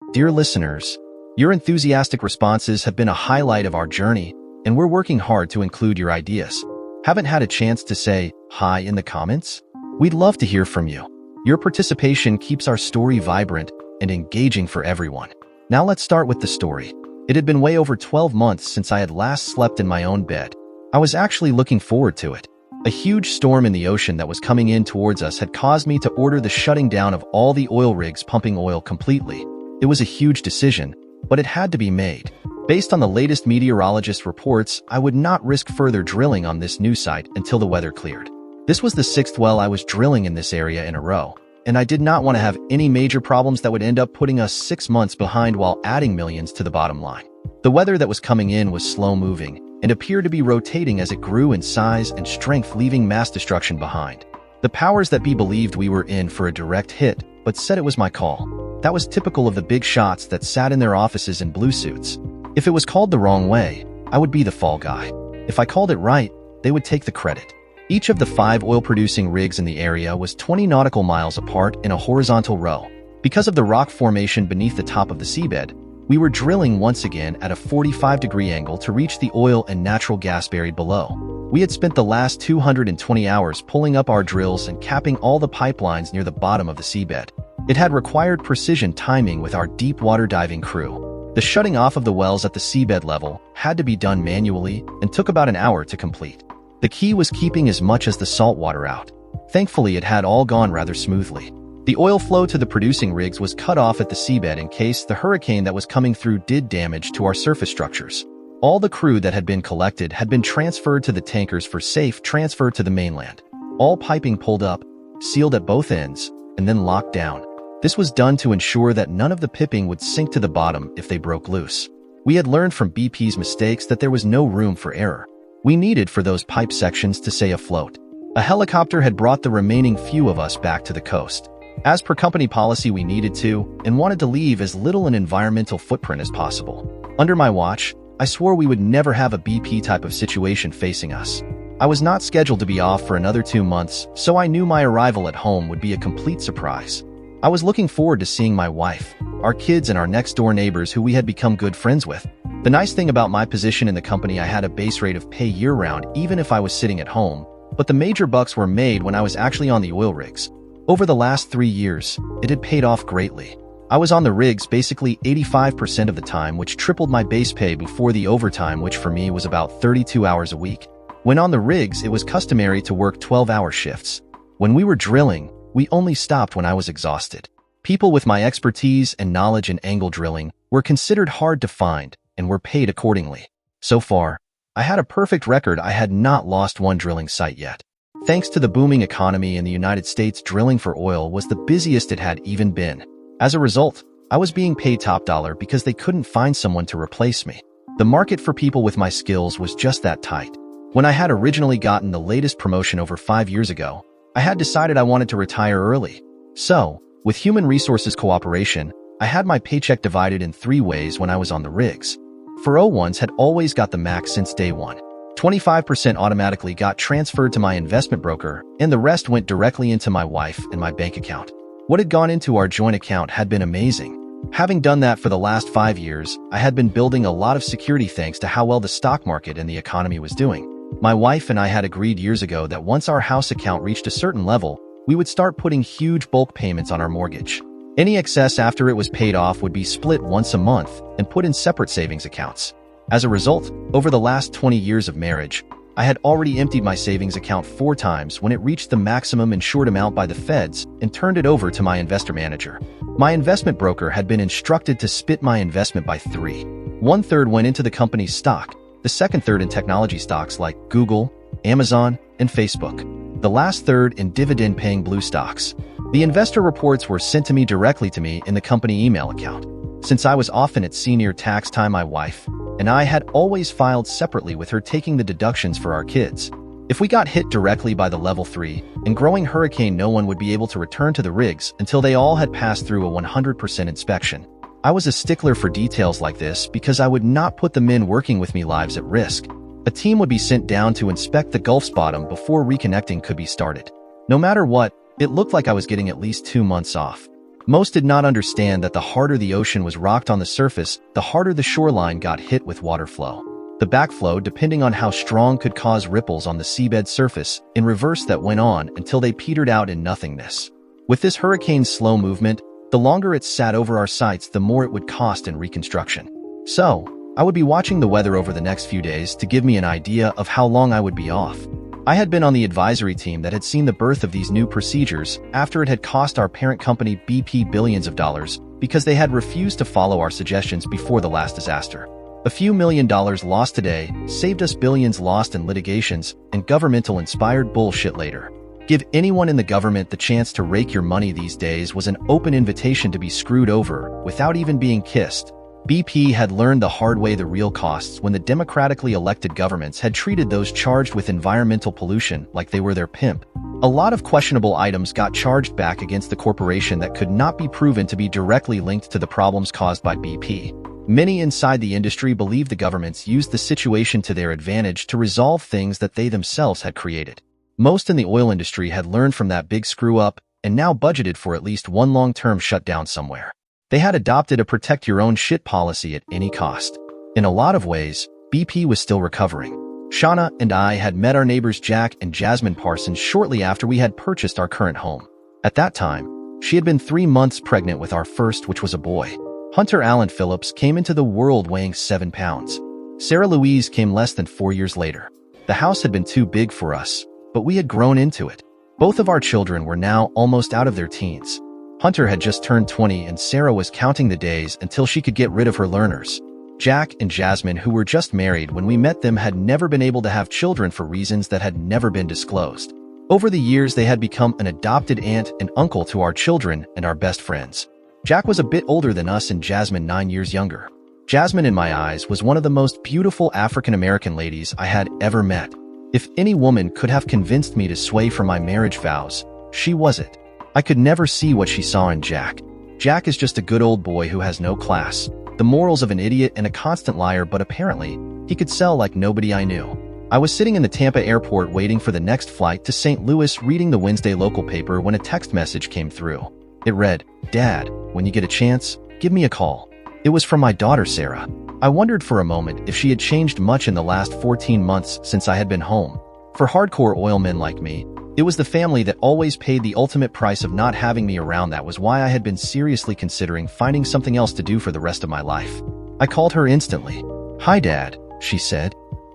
Dear listeners, your enthusiastic responses have been a highlight of our journey, and we're working hard to include your ideas. Haven't had a chance to say hi in the comments? We'd love to hear from you. Your participation keeps our story vibrant and engaging for everyone. Now let's start with the story. It had been way over 12 months since I had last slept in my own bed. I was actually looking forward to it. A huge storm in the ocean that was coming in towards us had caused me to order the shutting down of all the oil rigs pumping oil completely. It was a huge decision, but it had to be made. Based on the latest meteorologist reports, I would not risk further drilling on this new site until the weather cleared. This was the 6th well I was drilling in this area in a row, and I did not want to have any major problems that would end up putting us 6 months behind while adding millions to the bottom line. The weather that was coming in was slow-moving and appeared to be rotating as it grew in size and strength, leaving mass destruction behind. The powers that be believed we were in for a direct hit, but said it was my call. That was typical of the big shots that sat in their offices in blue suits. If it was called the wrong way, I would be the fall guy. If I called it right, they would take the credit. Each of the 5 oil-producing rigs in the area was 20 nautical miles apart in a horizontal row. Because of the rock formation beneath the top of the seabed, we were drilling once again at a 45-degree angle to reach the oil and natural gas buried below. We had spent the last 220 hours pulling up our drills and capping all the pipelines near the bottom of the seabed. It had required precision timing with our deep water diving crew. The shutting off of the wells at the seabed level had to be done manually and took about an hour to complete. The key was keeping as much as the salt water out. Thankfully, it had all gone rather smoothly. The oil flow to the producing rigs was cut off at the seabed in case the hurricane that was coming through did damage to our surface structures. All the crew that had been collected had been transferred to the tankers for safe transfer to the mainland. All piping pulled up, sealed at both ends, and then locked down. This was done to ensure that none of the pipping would sink to the bottom if they broke loose. We had learned from BP's mistakes that there was no room for error. We needed for those pipe sections to stay afloat. A helicopter had brought the remaining few of us back to the coast. As per company policy, we needed to and wanted to leave as little an environmental footprint as possible. Under my watch, I swore we would never have a BP type of situation facing us. I was not scheduled to be off for another 2 months, so I knew my arrival at home would be a complete surprise. I was looking forward to seeing my wife, our kids, and our next-door neighbors who we had become good friends with. The nice thing about my position in the company, I had a base rate of pay year-round even if I was sitting at home, but the major bucks were made when I was actually on the oil rigs. Over the last 3 years, it had paid off greatly. I was on the rigs basically 85% of the time, which tripled my base pay before the overtime, which for me was about 32 hours a week. When on the rigs, it was customary to work 12-hour shifts. When we were drilling, we only stopped when I was exhausted. People with my expertise and knowledge in angle drilling were considered hard to find and were paid accordingly. So far, I had a perfect record. I had not lost one drilling site yet. Thanks to the booming economy in the United States, drilling for oil was the busiest it had even been. As a result, I was being paid top dollar because they couldn't find someone to replace me. The market for people with my skills was just that tight. When I had originally gotten the latest promotion over 5 years ago, I had decided I wanted to retire early. So, with human resources cooperation, I had my paycheck divided in 3 ways when I was on the rigs. 401s had always got the max since day one. 25% automatically got transferred to my investment broker, and the rest went directly into my wife and my bank account. What had gone into our joint account had been amazing. Having done that for the last 5 years, I had been building a lot of security thanks to how well the stock market and the economy was doing. My wife and I had agreed years ago that once our house account reached a certain level, we would start putting huge bulk payments on our mortgage. Any excess after it was paid off would be split once a month and put in separate savings accounts. As a result, over the last 20 years of marriage, I had already emptied my savings account 4 times when it reached the maximum insured amount by the feds and turned it over to my investor manager. My investment broker had been instructed to split my investment by 3. 1/3 went into the company's stock, the second third in technology stocks like Google, Amazon, and Facebook. The last third in dividend-paying blue stocks. The investor reports were sent to me directly in the company email account. Since I was often at senior tax time, my wife and I had always filed separately, with her taking the deductions for our kids. If we got hit directly by the level 3 and growing hurricane, no one would be able to return to the rigs until they all had passed through a 100% inspection. I was a stickler for details like this because I would not put the men working with me lives at risk. A team would be sent down to inspect the Gulf's bottom before reconnecting could be started. No matter what, it looked like I was getting at least 2 months off. Most did not understand that the harder the ocean was rocked on the surface, the harder the shoreline got hit with water flow. The backflow, depending on how strong, could cause ripples on the seabed surface, in reverse that went on until they petered out in nothingness. With this hurricane's slow movement, the longer it sat over our sites, the more it would cost in reconstruction. So, I would be watching the weather over the next few days to give me an idea of how long I would be off. I had been on the advisory team that had seen the birth of these new procedures after it had cost our parent company BP billions of dollars because they had refused to follow our suggestions before the last disaster. A few $1 million lost today saved us billions lost in litigations and governmental-inspired bullshit later. Give anyone in the government the chance to rake your money these days was an open invitation to be screwed over without even being kissed. BP had learned the hard way the real costs when the democratically elected governments had treated those charged with environmental pollution like they were their pimp. A lot of questionable items got charged back against the corporation that could not be proven to be directly linked to the problems caused by BP. Many inside the industry believe the governments used the situation to their advantage to resolve things that they themselves had created. Most in the oil industry had learned from that big screw-up and now budgeted for at least one long-term shutdown somewhere. They had adopted a protect-your-own-shit policy at any cost. In a lot of ways, BP was still recovering. Shauna and I had met our neighbors Jack and Jasmine Parsons shortly after we had purchased our current home. At that time, she had been 3 months pregnant with our first, which was a boy. Hunter Allen Phillips came into the world weighing 7 pounds. Sarah Louise came less than 4 years later. The house had been too big for us, but we had grown into it. Both of our children were now almost out of their teens. Hunter had just turned 20 and Sarah was counting the days until she could get rid of her learners. Jack and Jasmine, who were just married when we met them, had never been able to have children for reasons that had never been disclosed. Over the years, they had become an adopted aunt and uncle to our children and our best friends. Jack was a bit older than us and Jasmine 9 years younger. Jasmine, in my eyes, was one of the most beautiful African-American ladies I had ever met. If any woman could have convinced me to sway from my marriage vows, she was it. I could never see what she saw in Jack. Jack is just a good old boy who has no class, the morals of an idiot and a constant liar, but apparently, he could sell like nobody I knew. I was sitting in the Tampa airport waiting for the next flight to St. Louis reading the Wednesday local paper when a text message came through. It read, "Dad, when you get a chance, give me a call." It was from my daughter Sarah. I wondered for a moment if she had changed much in the last 14 months since I had been home. For hardcore oil men like me, it was the family that always paid the ultimate price of not having me around. That was why I had been seriously considering finding something else to do for the rest of my life. I called her instantly. "Hi, Dad," she said.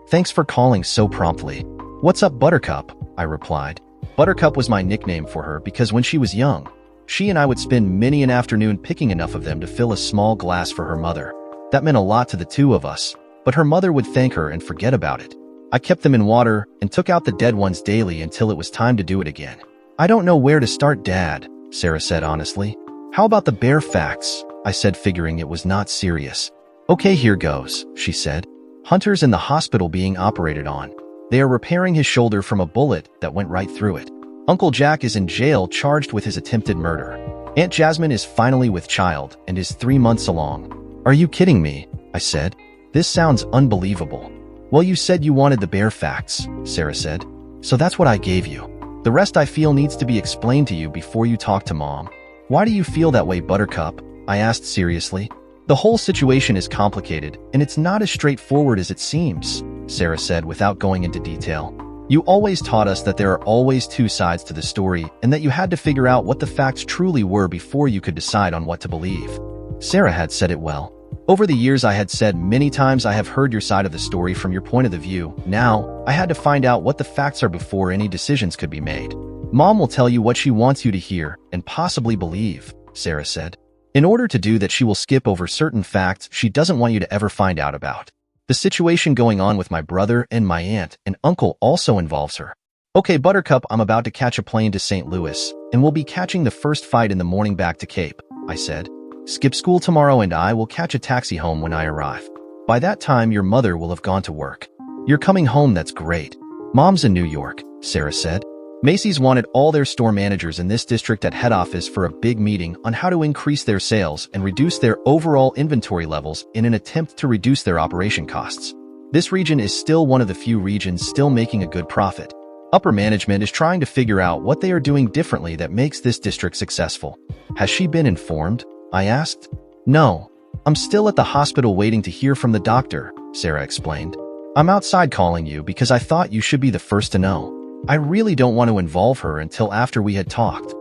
"Thanks for calling so promptly." "What's up, Buttercup?" I replied. Buttercup was my nickname for her because when she was young, she and I would spend many an afternoon picking enough of them to fill a small glass for her mother. That meant a lot to the two of us, but her mother would thank her and forget about it. I kept them in water and took out the dead ones daily until it was time to do it again. "I don't know where to start, Dad," Sarah said honestly. "How about the bare facts?" I said, figuring it was not serious. "Okay, here goes," she said. "Hunter's in the hospital being operated on. They are repairing his shoulder from a bullet that went right through it. Uncle Jack is in jail charged with his attempted murder. Aunt Jasmine is finally with child and is 3 months along." "Are you kidding me?" I said. "This sounds unbelievable." "Well, you said you wanted the bare facts," Sarah said. "So that's what I gave you. The rest I feel needs to be explained to you before you talk to Mom." "Why do you feel that way, Buttercup?" I asked seriously. "The whole situation is complicated, and it's not as straightforward as it seems," Sarah said without going into detail. "You always taught us that there are always two sides to the story and that you had to figure out what the facts truly were before you could decide on what to believe." Sarah had said it well. "Over the years I had said many times I have heard your side of the story from your point of the view. Now, I had to find out what the facts are before any decisions could be made." "Mom will tell you what she wants you to hear and possibly believe," Sarah said. "In order to do that, she will skip over certain facts she doesn't want you to ever find out about. The situation going on with my brother and my aunt and uncle also involves her." "Okay, Buttercup, I'm about to catch a plane to St. Louis, and we'll be catching the first flight in the morning back to Cape," I said. "Skip school tomorrow and I will catch a taxi home when I arrive. By that time, your mother will have gone to work." "You're coming home, that's great." "Mom's in New York," Sarah said. "Macy's wanted all their store managers in this district at head office for a big meeting on how to increase their sales and reduce their overall inventory levels in an attempt to reduce their operation costs. This region is still one of the few regions still making a good profit. Upper management is trying to figure out what they are doing differently that makes this district successful. Has she been informed? I asked. No. I'm still at the hospital waiting to hear from the doctor, Sarah explained. I'm outside calling you because I thought you should be the first to know. I really don't want to involve her until after we had talked.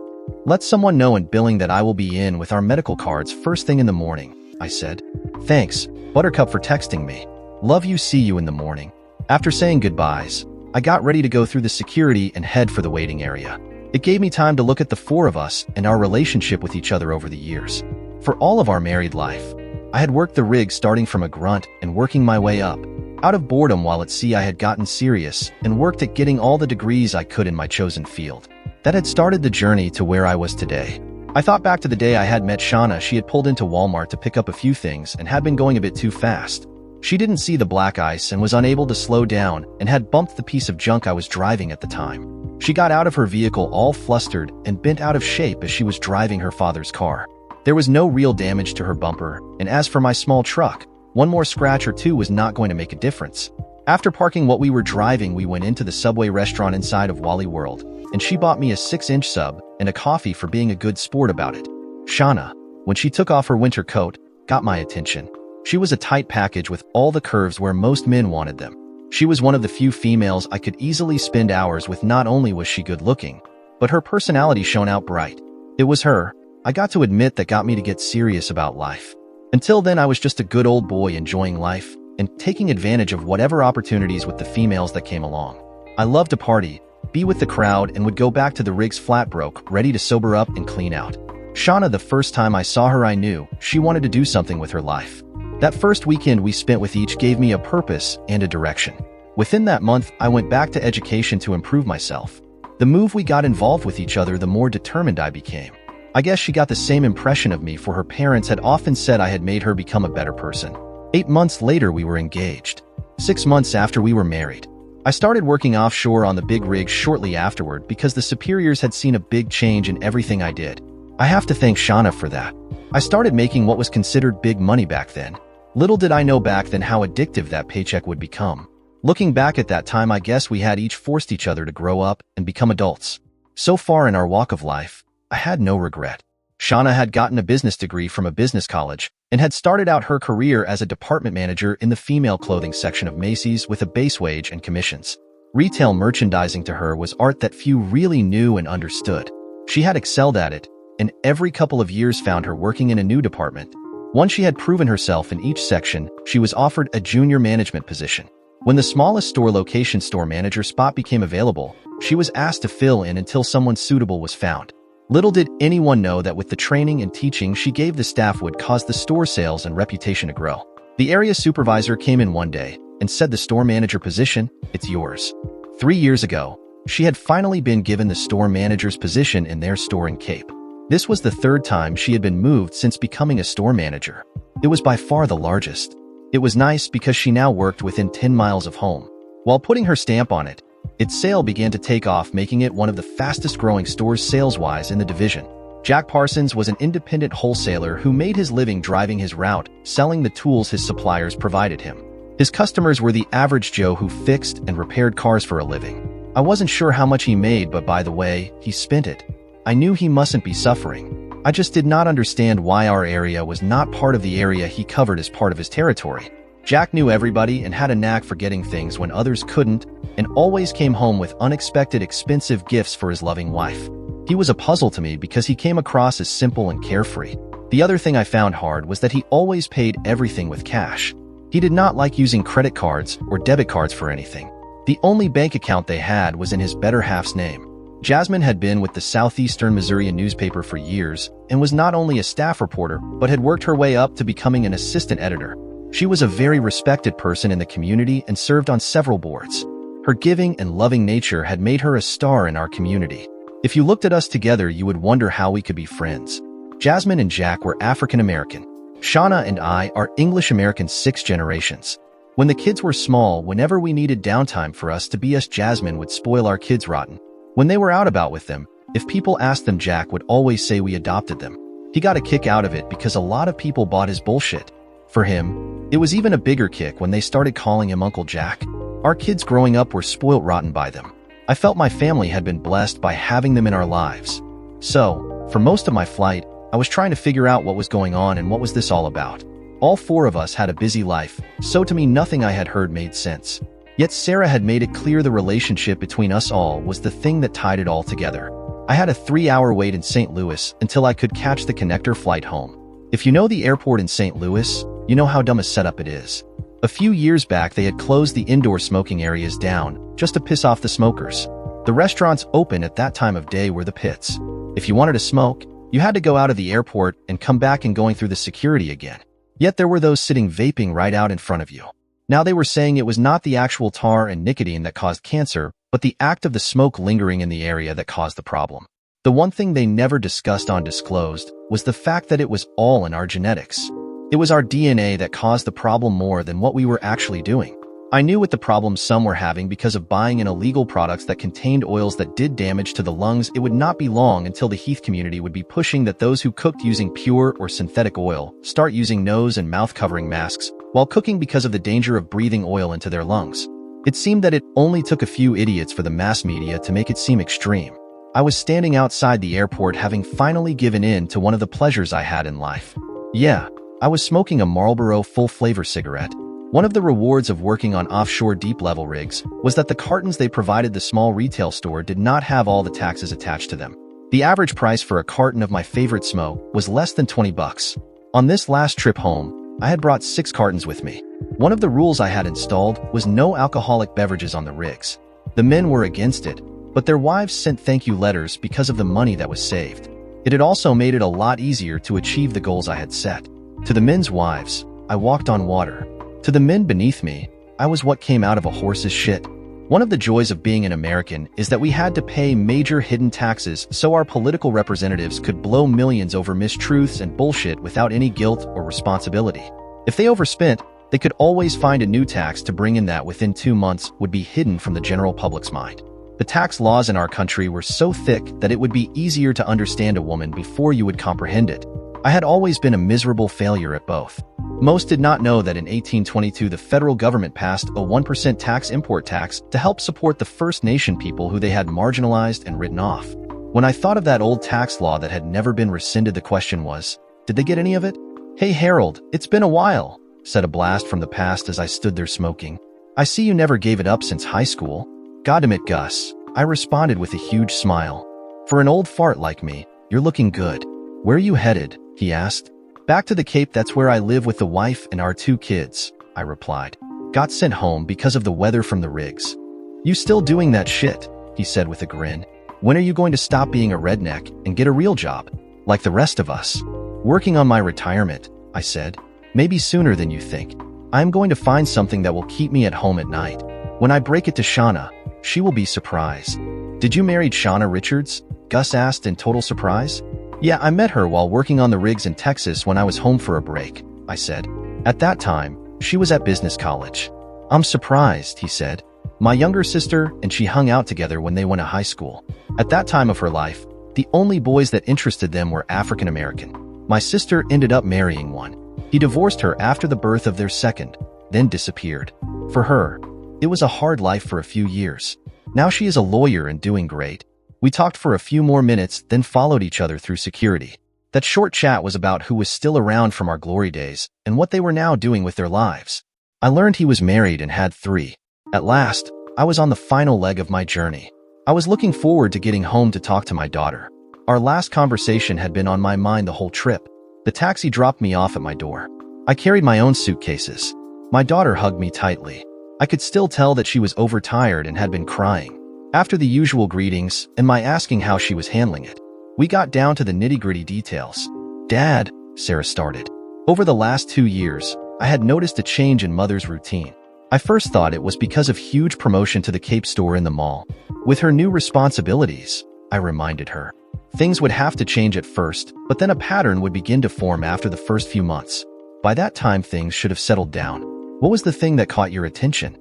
Let someone know in billing that I will be in with our medical cards first thing in the morning, I said. Thanks, Buttercup, for texting me. Love you, see you in the morning. After saying goodbyes, I got ready to go through the security and head for the waiting area. It gave me time to look at the four of us and our relationship with each other over the years. For all of our married life, I had worked the rig starting from a grunt and working my way up. Out of boredom while at sea, I had gotten serious and worked at getting all the degrees I could in my chosen field. That had started the journey to where I was today. I thought back to the day I had met Shauna. She had pulled into Walmart to pick up a few things and had been going a bit too fast. She didn't see the black ice and was unable to slow down and had bumped the piece of junk I was driving at the time. She got out of her vehicle all flustered and bent out of shape as she was driving her father's car. There was no real damage to her bumper, and as for my small truck, one more scratch or two was not going to make a difference. After parking what we were driving, we went into the Subway restaurant inside of Wally World, and she bought me a 6-inch sub and a coffee for being a good sport about it. Shauna, when she took off her winter coat, got my attention. She was a tight package with all the curves where most men wanted them. She was one of the few females I could easily spend hours with. Not only was she good looking, but her personality shone out bright. It was her, I got to admit, that got me to get serious about life. Until then, I was just a good old boy enjoying life and taking advantage of whatever opportunities with the females that came along. I loved to party, be with the crowd, and would go back to the rigs flat broke, ready to sober up and clean out. Shauna, the first time I saw her, I knew she wanted to do something with her life. That first weekend we spent with each gave me a purpose and a direction. Within that month, I went back to education to improve myself. The more we got involved with each other, the more determined I became. I guess she got the same impression of me, for her parents had often said I had made her become a better person. 8 months later, we were engaged. 6 months after, we were married. I started working offshore on the big rig shortly afterward because the superiors had seen a big change in everything I did. I have to thank Shauna for that. I started making what was considered big money back then. Little did I know back then how addictive that paycheck would become. Looking back at that time, I guess we had each forced each other to grow up and become adults. So far in our walk of life, I had no regret. Shauna had gotten a business degree from a business college and had started out her career as a department manager in the female clothing section of Macy's with a base wage and commissions. Retail merchandising to her was art that few really knew and understood. She had excelled at it, and every couple of years found her working in a new department. Once she had proven herself in each section, she was offered a junior management position. When the smallest store location store manager spot became available, she was asked to fill in until someone suitable was found. Little did anyone know that with the training and teaching she gave the staff would cause the store sales and reputation to grow. The area supervisor came in one day and said, "The store manager position, it's yours." 3 years ago, she had finally been given the store manager's position in their store in Cape. This was the third time she had been moved since becoming a store manager. It was by far the largest. It was nice because she now worked within 10 miles of home. While putting her stamp on it, its sale began to take off, making it one of the fastest growing stores sales-wise in the division. Jack Parsons was an independent wholesaler who made his living driving his route, selling the tools his suppliers provided him. His customers were the average Joe who fixed and repaired cars for a living. I wasn't sure how much he made, but by the way he spent it, I knew he mustn't be suffering. I just did not understand why our area was not part of the area he covered as part of his territory. Jack knew everybody and had a knack for getting things when others couldn't, and always came home with unexpected expensive gifts for his loving wife. He was a puzzle to me because he came across as simple and carefree. The other thing I found hard was that he always paid everything with cash. He did not like using credit cards or debit cards for anything. The only bank account they had was in his better half's name. Jasmine had been with the Southeastern Missouri newspaper for years and was not only a staff reporter but had worked her way up to becoming an assistant editor. She was a very respected person in the community and served on several boards. Her giving and loving nature had made her a star in our community. If you looked at us together, you would wonder how we could be friends. Jasmine and Jack were African American. Shauna and I are English American 6 generations. When the kids were small, whenever we needed downtime for us to be us, Jasmine would spoil our kids rotten. When they were out about with them, if people asked them, Jack would always say we adopted them. He got a kick out of it because a lot of people bought his bullshit. For him, it was even a bigger kick when they started calling him Uncle Jack. Our kids growing up were spoilt rotten by them. I felt my family had been blessed by having them in our lives. So, for most of my flight, I was trying to figure out what was going on and what was this all about. All four of us had a busy life, so to me nothing I had heard made sense. Yet Sarah had made it clear the relationship between us all was the thing that tied it all together. I had a 3-hour wait in St. Louis until I could catch the connector flight home. If you know the airport in St. Louis, you know how dumb a setup it is. A few years back they had closed the indoor smoking areas down, just to piss off the smokers. The restaurants open at that time of day were the pits. If you wanted to smoke, you had to go out of the airport and come back and going through the security again. Yet there were those sitting vaping right out in front of you. Now they were saying it was not the actual tar and nicotine that caused cancer, but the act of the smoke lingering in the area that caused the problem. The one thing they never discussed or disclosed was the fact that it was all in our genetics. It was our DNA that caused the problem more than what we were actually doing. I knew what the problems some were having because of buying in illegal products that contained oils that did damage to the lungs. It would not be long until the Heath community would be pushing that those who cooked using pure or synthetic oil start using nose and mouth covering masks while cooking because of the danger of breathing oil into their lungs. It seemed that it only took a few idiots for the mass media to make it seem extreme. I was standing outside the airport having finally given in to one of the pleasures I had in life. Yeah, I was smoking a Marlboro full-flavor cigarette. One of the rewards of working on offshore deep-level rigs was that the cartons they provided the small retail store did not have all the taxes attached to them. The average price for a carton of my favorite smoke was less than 20 bucks. On this last trip home, I had brought 6 cartons with me. One of the rules I had installed was no alcoholic beverages on the rigs. The men were against it, but their wives sent thank you letters because of the money that was saved. It had also made it a lot easier to achieve the goals I had set. To the men's wives, I walked on water. To the men beneath me, I was what came out of a horse's shit. One of the joys of being an American is that we had to pay major hidden taxes so our political representatives could blow millions over mistruths and bullshit without any guilt or responsibility. If they overspent, they could always find a new tax to bring in that within 2 months would be hidden from the general public's mind. The tax laws in our country were so thick that it would be easier to understand a woman before you would comprehend it. I had always been a miserable failure at both. Most did not know that in 1822 the federal government passed a 1% import tax to help support the First Nation people who they had marginalized and written off. When I thought of that old tax law that had never been rescinded, the question was, did they get any of it? "Hey Harold, it's been a while," said a blast from the past as I stood there smoking. "I see you never gave it up since high school." "Goddamit, Gus," I responded with a huge smile. "For an old fart like me, you're looking good." "Where are you headed?" he asked. "Back to the Cape, that's where I live with the wife and our 2 kids," I replied. "Got sent home because of the weather from the rigs." "You still doing that shit?" he said with a grin. "When are you going to stop being a redneck and get a real job, like the rest of us?" "Working on my retirement," I said. "Maybe sooner than you think. I'm going to find something that will keep me at home at night. When I break it to Shauna, she will be surprised." "Did you marry Shauna Richards?" Gus asked in total surprise. "Yeah, I met her while working on the rigs in Texas when I was home for a break," I said. "At that time, she was at business college." "I'm surprised," he said. "My younger sister and she hung out together when they went to high school. At that time of her life, the only boys that interested them were African American. My sister ended up marrying one. He divorced her after the birth of their second, then disappeared. For her, it was a hard life for a few years. Now she is a lawyer and doing great." We talked for a few more minutes, then followed each other through security. That short chat was about who was still around from our glory days and what they were now doing with their lives. I learned he was married and had 3. At last, I was on the final leg of my journey. I was looking forward to getting home to talk to my daughter. Our last conversation had been on my mind the whole trip. The taxi dropped me off at my door. I carried my own suitcases. My daughter hugged me tightly. I could still tell that she was overtired and had been crying. After the usual greetings and my asking how she was handling it, we got down to the nitty-gritty details. "Dad," Sarah started. "Over the last 2 years, I had noticed a change in Mother's routine. I first thought it was because of huge promotion to the Cape store in the mall. With her new responsibilities," I reminded her, "things would have to change at first, but then a pattern would begin to form after the first few months. By that time, things should have settled down. What was the thing that caught your attention?"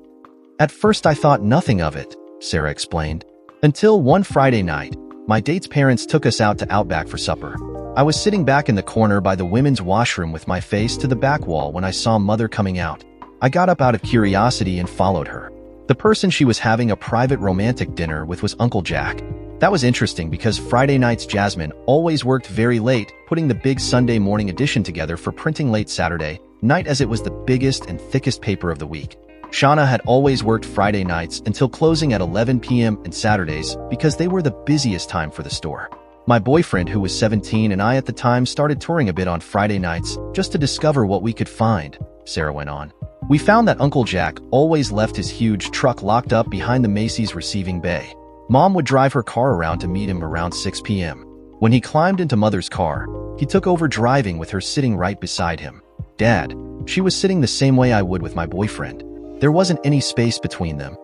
"At first I thought nothing of it," Sarah explained. "Until one Friday night, my date's parents took us out to Outback for supper. I was sitting back in the corner by the women's washroom with my face to the back wall when I saw Mother coming out. I got up out of curiosity and followed her. The person she was having a private romantic dinner with was Uncle Jack. That was interesting because Friday nights Jasmine always worked very late, putting the big Sunday morning edition together for printing late Saturday night as it was the biggest and thickest paper of the week. Shauna had always worked Friday nights until closing at 11 p.m. and Saturdays because they were the busiest time for the store. My boyfriend, who was 17, and I at the time started touring a bit on Friday nights just to discover what we could find, Sarah went on. We found that Uncle Jack always left his huge truck locked up behind the Macy's receiving bay. Mom would drive her car around to meet him around 6 p.m. When he climbed into Mother's car, he took over driving with her sitting right beside him. Dad, she was sitting the same way I would with my boyfriend. There wasn't any space between them.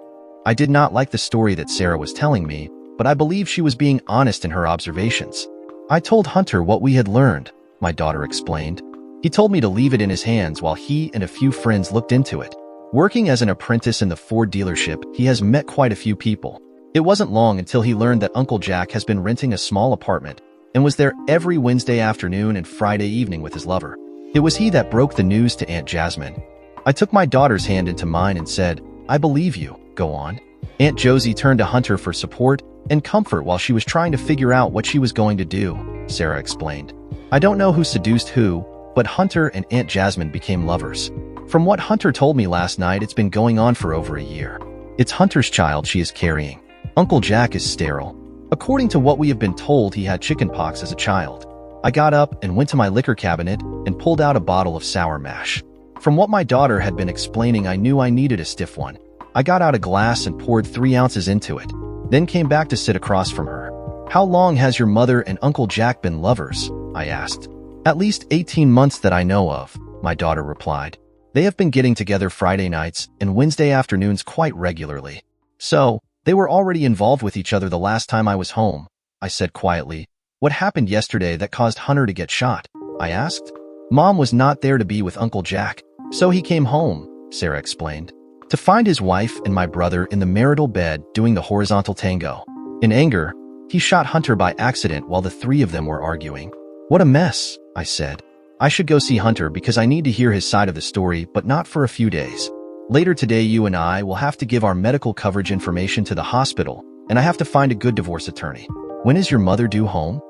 I did not like the story that Sarah was telling me, but I believe she was being honest in her observations. I told Hunter what we had learned, my daughter explained. He told me to leave it in his hands while he and a few friends looked into it. Working as an apprentice in the Ford dealership, he has met quite a few people. It wasn't long until he learned that Uncle Jack has been renting a small apartment and was there every Wednesday afternoon and Friday evening with his lover. It was he that broke the news to Aunt Jasmine. I took my daughter's hand into mine and said, "I believe you, go on." Aunt Josie turned to Hunter for support and comfort while she was trying to figure out what she was going to do, Sarah explained. I don't know who seduced who, but Hunter and Aunt Jasmine became lovers. From what Hunter told me last night, it's been going on for over a year. It's Hunter's child she is carrying. Uncle Jack is sterile. According to what we have been told, he had chickenpox as a child. I got up and went to my liquor cabinet and pulled out a bottle of sour mash. From what my daughter had been explaining, I knew I needed a stiff one. I got out a glass and poured 3 ounces into it, then came back to sit across from her. How long has your mother and Uncle Jack been lovers? I asked. At least 18 months that I know of, my daughter replied. They have been getting together Friday nights and Wednesday afternoons quite regularly. So, they were already involved with each other the last time I was home, I said quietly. What happened yesterday that caused Hunter to get shot? I asked. Mom was not there to be with Uncle Jack, so he came home, Sarah explained, to find his wife and my brother in the marital bed doing the horizontal tango. In anger, he shot Hunter by accident while the 3 of them were arguing. What a mess, I said. I should go see Hunter because I need to hear his side of the story, but not for a few days. Later today, you and I will have to give our medical coverage information to the hospital, and I have to find a good divorce attorney. When is your mother due home?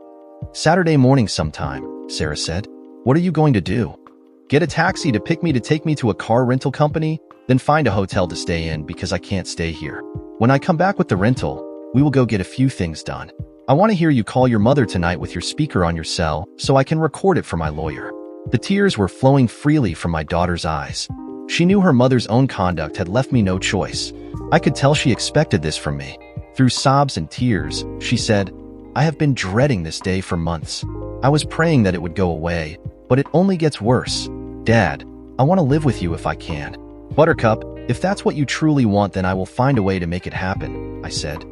Saturday morning sometime, Sarah said. What are you going to do? Get a taxi to pick me to take me to a car rental company, then find a hotel to stay in because I can't stay here. When I come back with the rental, we will go get a few things done. I want to hear you call your mother tonight with your speaker on your cell so I can record it for my lawyer. The tears were flowing freely from my daughter's eyes. She knew her mother's own conduct had left me no choice. I could tell she expected this from me. Through sobs and tears, she said, I have been dreading this day for months. I was praying that it would go away, but it only gets worse. Dad, I want to live with you if I can. Buttercup, if that's what you truly want, then I will find a way to make it happen, I said.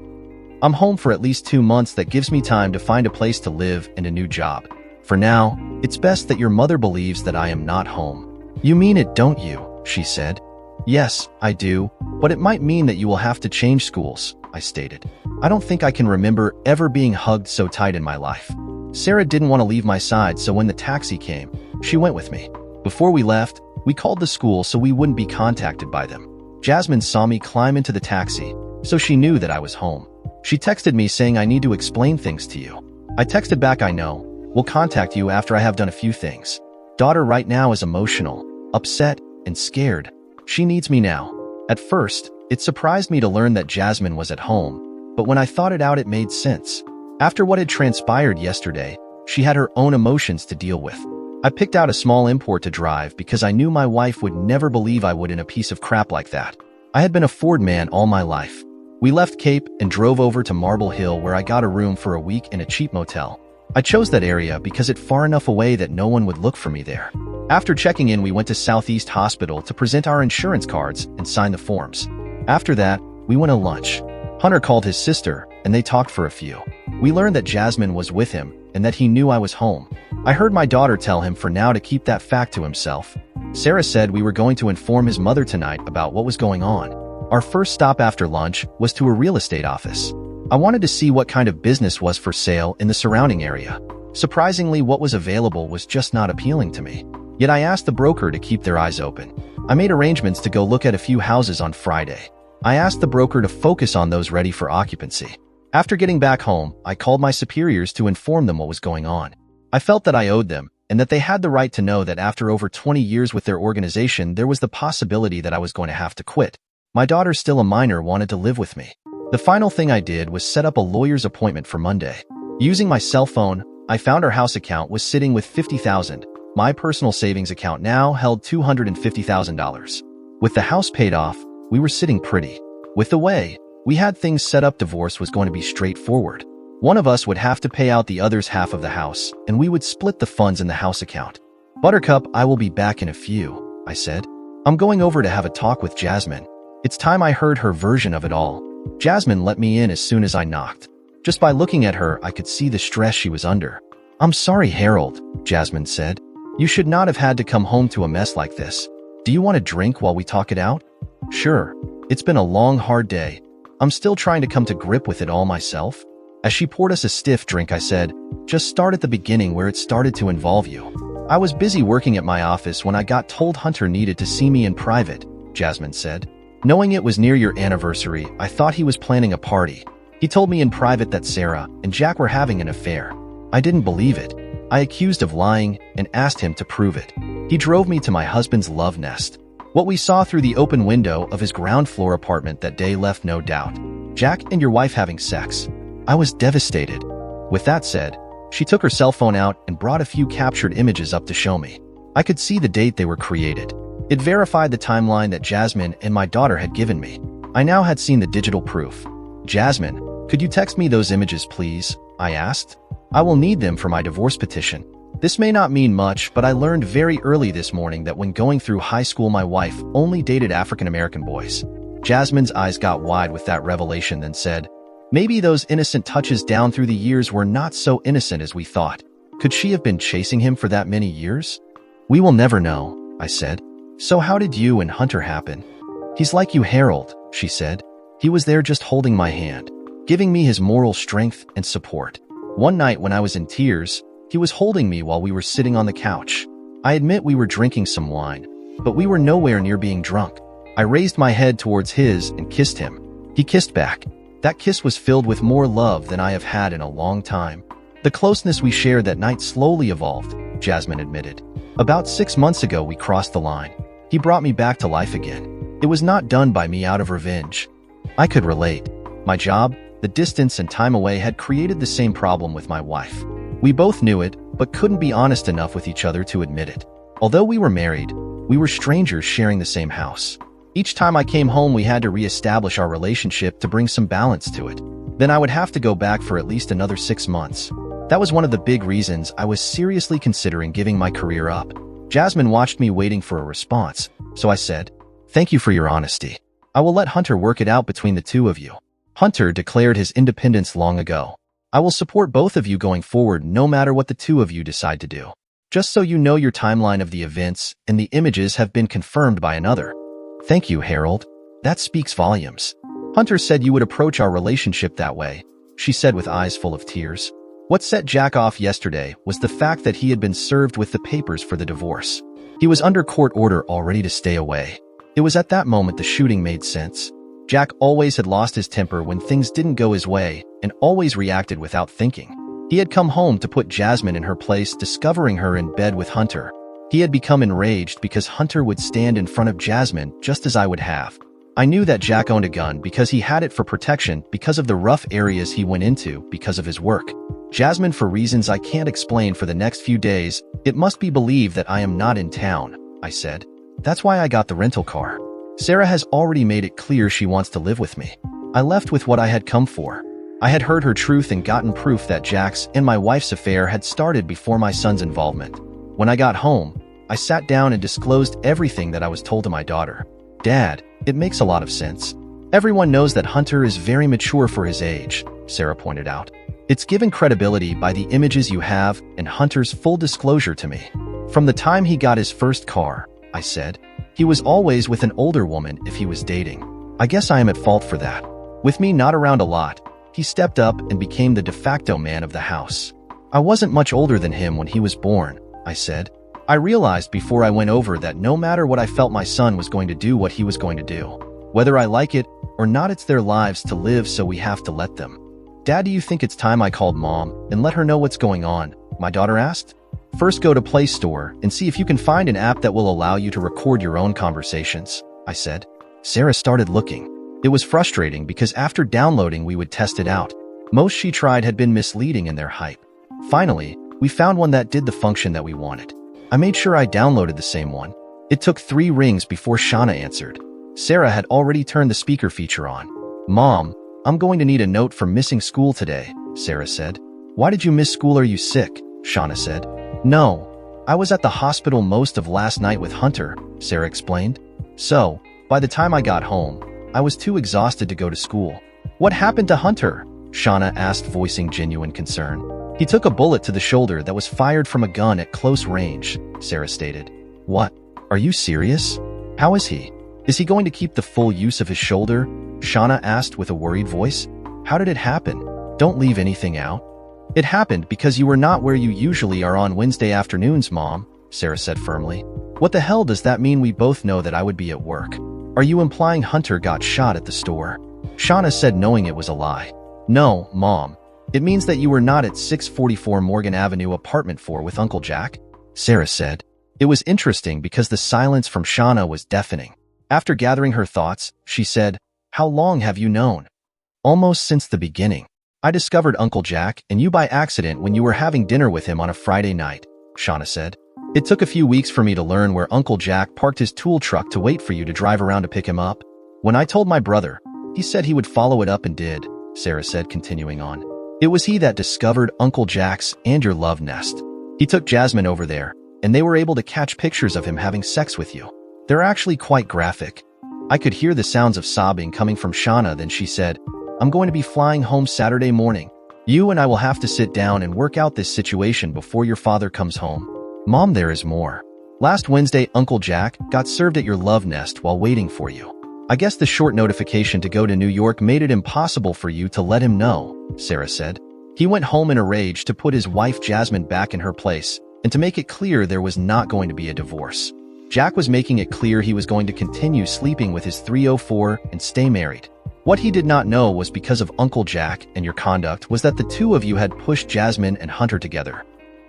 I'm home for at least 2 months. That gives me time to find a place to live and a new job. For now, it's best that your mother believes that I am not home. You mean it, don't you? She said. Yes, I do, but it might mean that you will have to change schools, I stated. I don't think I can remember ever being hugged so tight in my life. Sarah didn't want to leave my side, so when the taxi came, she went with me. Before we left, we called the school so we wouldn't be contacted by them. Jasmine saw me climb into the taxi, so she knew that I was home. She texted me saying I need to explain things to you. I texted back, I know. We'll contact you after I have done a few things. Daughter right now is emotional, upset, and scared. She needs me now. At first, it surprised me to learn that Jasmine was at home, but when I thought it out, it made sense. After what had transpired yesterday, she had her own emotions to deal with. I picked out a small import to drive because I knew my wife would never believe I would in a piece of crap like that. I had been a Ford man all my life. We left Cape and drove over to Marble Hill, where I got a room for a week in a cheap motel. I chose that area because it's far enough away that no one would look for me there. After checking in, we went to Southeast Hospital to present our insurance cards and sign the forms. After that, we went to lunch. Hunter called his sister, and they talked for a few. We learned that Jasmine was with him and that he knew I was home. I heard my daughter tell him for now to keep that fact to himself. Sarah said we were going to inform his mother tonight about what was going on. Our first stop after lunch was to a real estate office. I wanted to see what kind of business was for sale in the surrounding area. Surprisingly, what was available was just not appealing to me. Yet I asked the broker to keep their eyes open. I made arrangements to go look at a few houses on Friday. I asked the broker to focus on those ready for occupancy. After getting back home, I called my superiors to inform them what was going on. I felt that I owed them, and that they had the right to know that after over 20 years with their organization, there was the possibility that I was going to have to quit. My daughter, still a minor, wanted to live with me. The final thing I did was set up a lawyer's appointment for Monday. Using my cell phone, I found our house account was sitting with $50,000. My personal savings account now held $250,000. With the house paid off, we were sitting pretty. With the way we had things set up, divorce was going to be straightforward. One of us would have to pay out the other's half of the house, and we would split the funds in the house account. Buttercup, I will be back in a few, I said. I'm going over to have a talk with Jasmine. It's time I heard her version of it all. Jasmine let me in as soon as I knocked. Just by looking at her, I could see the stress she was under. I'm sorry, Harold, Jasmine said. You should not have had to come home to a mess like this. Do you want a drink while we talk it out? Sure. It's been a long, hard day. I'm still trying to come to grip with it all myself. As she poured us a stiff drink, I said, just start at the beginning where it started to involve you. I was busy working at my office when I got told Hunter needed to see me in private, Jasmine said. Knowing it was near your anniversary, I thought he was planning a party. He told me in private that Sarah and Jack were having an affair. I didn't believe it. I accused of lying and asked him to prove it. He drove me to my husband's love nest. What we saw through the open window of his ground floor apartment that day left no doubt. Jack and your wife having sex. I was devastated. With that said, she took her cell phone out and brought a few captured images up to show me. I could see the date they were created. It verified the timeline that Jasmine and my daughter had given me. I now had seen the digital proof. Jasmine, could you text me those images, please? I asked. I will need them for my divorce petition. This may not mean much, but I learned very early this morning that when going through high school, my wife only dated African-American boys. Jasmine's eyes got wide with that revelation, then said, maybe those innocent touches down through the years were not so innocent as we thought. Could she have been chasing him for that many years? We will never know, I said. So how did you and Hunter happen? He's like you, Harold, she said. He was there just holding my hand, giving me his moral strength and support. One night when I was in tears, he was holding me while we were sitting on the couch. I admit we were drinking some wine, but we were nowhere near being drunk. I raised my head towards his and kissed him. He kissed back. That kiss was filled with more love than I have had in a long time. The closeness we shared that night slowly evolved, Jasmine admitted. About 6 months ago, we crossed the line. He brought me back to life again. It was not done by me out of revenge. I could relate. My job, the distance and time away had created the same problem with my wife. We both knew it, but couldn't be honest enough with each other to admit it. Although we were married, we were strangers sharing the same house. Each time I came home, we had to reestablish our relationship to bring some balance to it. Then I would have to go back for at least another 6 months. That was one of the big reasons I was seriously considering giving my career up. Jasmine watched me waiting for a response, so I said, thank you for your honesty. I will let Hunter work it out between the two of you. Hunter declared his independence long ago. I will support both of you going forward no matter what the two of you decide to do. Just so you know, your timeline of the events and the images have been confirmed by another. Thank you, Harold. That speaks volumes. Hunter said you would approach our relationship that way, she said with eyes full of tears. What set Jack off yesterday was the fact that he had been served with the papers for the divorce. He was under court order, all ready to stay away. It was at that moment the shooting made sense. Jack always had lost his temper when things didn't go his way and always reacted without thinking. He had come home to put Jasmine in her place, discovering her in bed with Hunter. He had become enraged because Hunter would stand in front of Jasmine just as I would have. I knew that Jack owned a gun because he had it for protection because of the rough areas he went into because of his work. Jasmine, for reasons I can't explain for the next few days, it must be believed that I am not in town, I said. That's why I got the rental car. Sarah has already made it clear she wants to live with me. I left with what I had come for. I had heard her truth and gotten proof that Jack's and my wife's affair had started before my son's involvement. When I got home, I sat down and disclosed everything that I was told to my daughter. Dad, it makes a lot of sense. Everyone knows that Hunter is very mature for his age, Sarah pointed out. It's given credibility by the images you have and Hunter's full disclosure to me. From the time he got his first car, I said, he was always with an older woman if he was dating. I guess I am at fault for that. With me not around a lot, he stepped up and became the de facto man of the house. I wasn't much older than him when he was born, I said. I realized before I went over that no matter what I felt, my son was going to do what he was going to do. Whether I like it or not, it's their lives to live, so we have to let them. Dad, do you think it's time I called Mom and let her know what's going on? My daughter asked. First, go to Play Store and see if you can find an app that will allow you to record your own conversations, I said. Sarah started looking. It was frustrating because after downloading, we would test it out. Most she tried had been misleading in their hype. Finally, we found one that did the function that we wanted. I made sure I downloaded the same one. It took 3 rings before Shauna answered. Sarah had already turned the speaker feature on. Mom, I'm going to need a note for missing school today, Sarah said. Why did you miss school? Are you sick? Shauna said. No, I was at the hospital most of last night with Hunter, Sarah explained. So, by the time I got home, I was too exhausted to go to school. What happened to Hunter? Shauna asked, voicing genuine concern. He took a bullet to the shoulder that was fired from a gun at close range, Sarah stated. What? Are you serious? How is he? Is he going to keep the full use of his shoulder? Shauna asked with a worried voice. How did it happen? Don't leave anything out. It happened because you were not where you usually are on Wednesday afternoons, Mom, Sarah said firmly. What the hell does that mean? We both know that I would be at work. Are you implying Hunter got shot at the store? Shauna said, knowing it was a lie. No, Mom. It means that you were not at 644 Morgan Avenue, apartment 4 with Uncle Jack, Sarah said. It was interesting because the silence from Shauna was deafening. After gathering her thoughts, she said, How long have you known? Almost since the beginning. I discovered Uncle Jack and you by accident when you were having dinner with him on a Friday night, Shauna said. It took a few weeks for me to learn where Uncle Jack parked his tool truck to wait for you to drive around to pick him up. When I told my brother, he said he would follow it up and did, Sarah said, continuing on. It was he that discovered Uncle Jack's and your love nest. He took Jasmine over there, and they were able to catch pictures of him having sex with you. They're actually quite graphic. I could hear the sounds of sobbing coming from Shauna. Then she said, I'm going to be flying home Saturday morning. You and I will have to sit down and work out this situation before your father comes home. Mom, there is more. Last Wednesday, Uncle Jack got served at your love nest while waiting for you. I guess the short notification to go to New York made it impossible for you to let him know, Sarah said. He went home in a rage to put his wife Jasmine back in her place and to make it clear there was not going to be a divorce. Jack was making it clear he was going to continue sleeping with his 304 and stay married. What he did not know was because of Uncle Jack and your conduct was that the two of you had pushed Jasmine and Hunter together.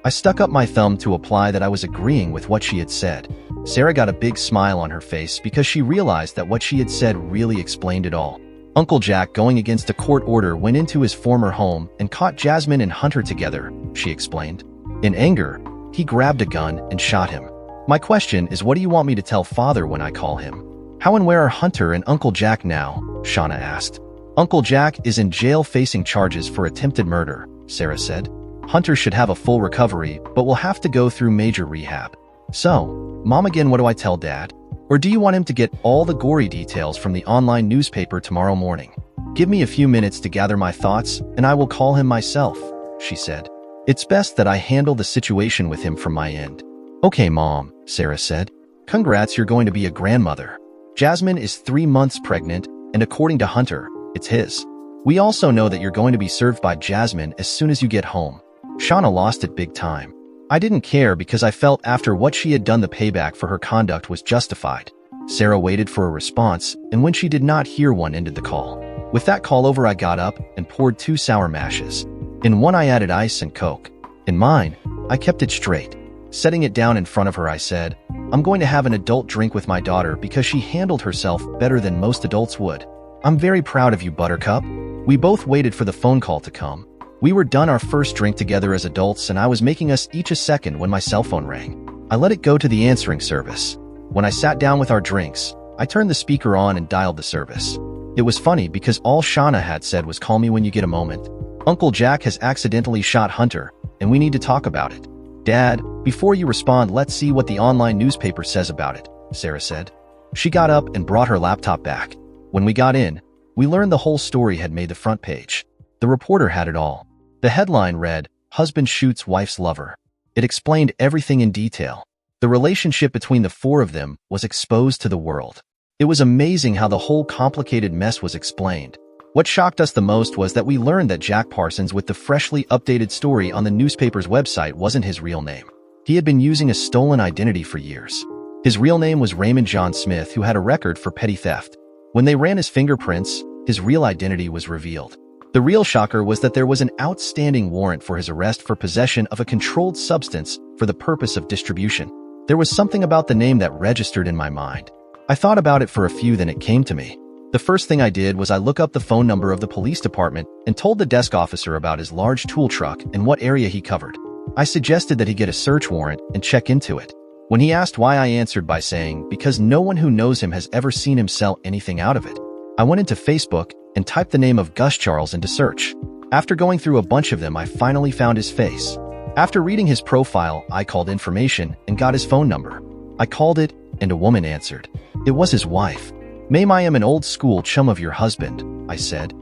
I stuck up my thumb to imply that I was agreeing with what she had said. Sarah got a big smile on her face because she realized that what she had said really explained it all. Uncle Jack, going against a court order, went into his former home and caught Jasmine and Hunter together, she explained. In anger, he grabbed a gun and shot him. My question is, what do you want me to tell Father when I call him? How and where are Hunter and Uncle Jack now? Shauna asked. Uncle Jack is in jail facing charges for attempted murder, Sarah said. Hunter should have a full recovery, but will have to go through major rehab. So, Mom, again, what do I tell Dad? Or do you want him to get all the gory details from the online newspaper tomorrow morning? Give me a few minutes to gather my thoughts, and I will call him myself, she said. It's best that I handle the situation with him from my end. Okay, Mom, Sarah said. Congrats, you're going to be a grandmother. Jasmine is 3 months pregnant, and according to Hunter, it's his. We also know that you're going to be served by Jasmine as soon as you get home. Shauna lost it big time. I didn't care because I felt after what she had done the payback for her conduct was justified. Sarah waited for a response, and when she did not hear one, ended the call. With that call over, I got up and poured 2 sour mashes. In one I added ice and Coke. In mine, I kept it straight. Setting it down in front of her, I said, I'm going to have an adult drink with my daughter because she handled herself better than most adults would. I'm very proud of you, Buttercup. We both waited for the phone call to come. We were done our first drink together as adults, and I was making us each a second when my cell phone rang. I let it go to the answering service. When I sat down with our drinks, I turned the speaker on and dialed the service. It was funny because all Shauna had said was, call me when you get a moment. Uncle Jack has accidentally shot Hunter, and we need to talk about it. Dad, before you respond, let's see what the online newspaper says about it, Sarah said. She got up and brought her laptop back. When we got in, we learned the whole story had made the front page. The reporter had it all. The headline read, Husband Shoots Wife's Lover. It explained everything in detail. The relationship between the 4 of them was exposed to the world. It was amazing how the whole complicated mess was explained. What shocked us the most was that we learned that Jack Parsons with the freshly updated story on the newspaper's website wasn't his real name. He had been using a stolen identity for years. His real name was Raymond John Smith, who had a record for petty theft. When they ran his fingerprints, his real identity was revealed. The real shocker was that there was an outstanding warrant for his arrest for possession of a controlled substance for the purpose of distribution. There was something about the name that registered in my mind. I thought about it for a few, then it came to me. The first thing I did was I looked up the phone number of the police department and told the desk officer about his large tool truck and what area he covered. I suggested that he get a search warrant and check into it. When he asked why, I answered by saying, because no one who knows him has ever seen him sell anything out of it. I went into Facebook and typed the name of Gus Charles into search. After going through a bunch of them, I finally found his face. After reading his profile, I called information and got his phone number. I called it, and a woman answered. It was his wife. "Ma'am, I am an old school chum of your husband," I said.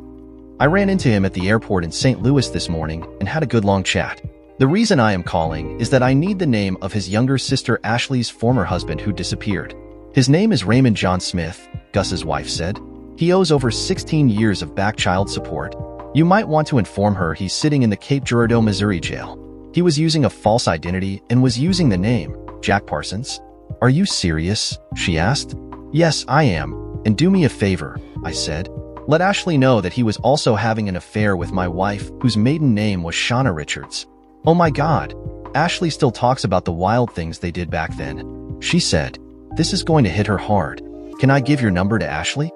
"I ran into him at the airport in St. Louis this morning and had a good long chat. The reason I am calling is that I need the name of his younger sister Ashley's former husband who disappeared. His name is Raymond John Smith," Gus's wife said. "He owes over 16 years of back child support. You might want to inform her he's sitting in the Cape Girardeau, Missouri jail. He was using a false identity and was using the name Jack Parsons." "Are you serious?" she asked. "Yes, I am. And do me a favor," I said. "Let Ashley know that he was also having an affair with my wife, whose maiden name was Shauna Richards." "Oh my God." Ashley still talks about the wild things they did back then. She said, "This is going to hit her hard. Can I give your number to Ashley?"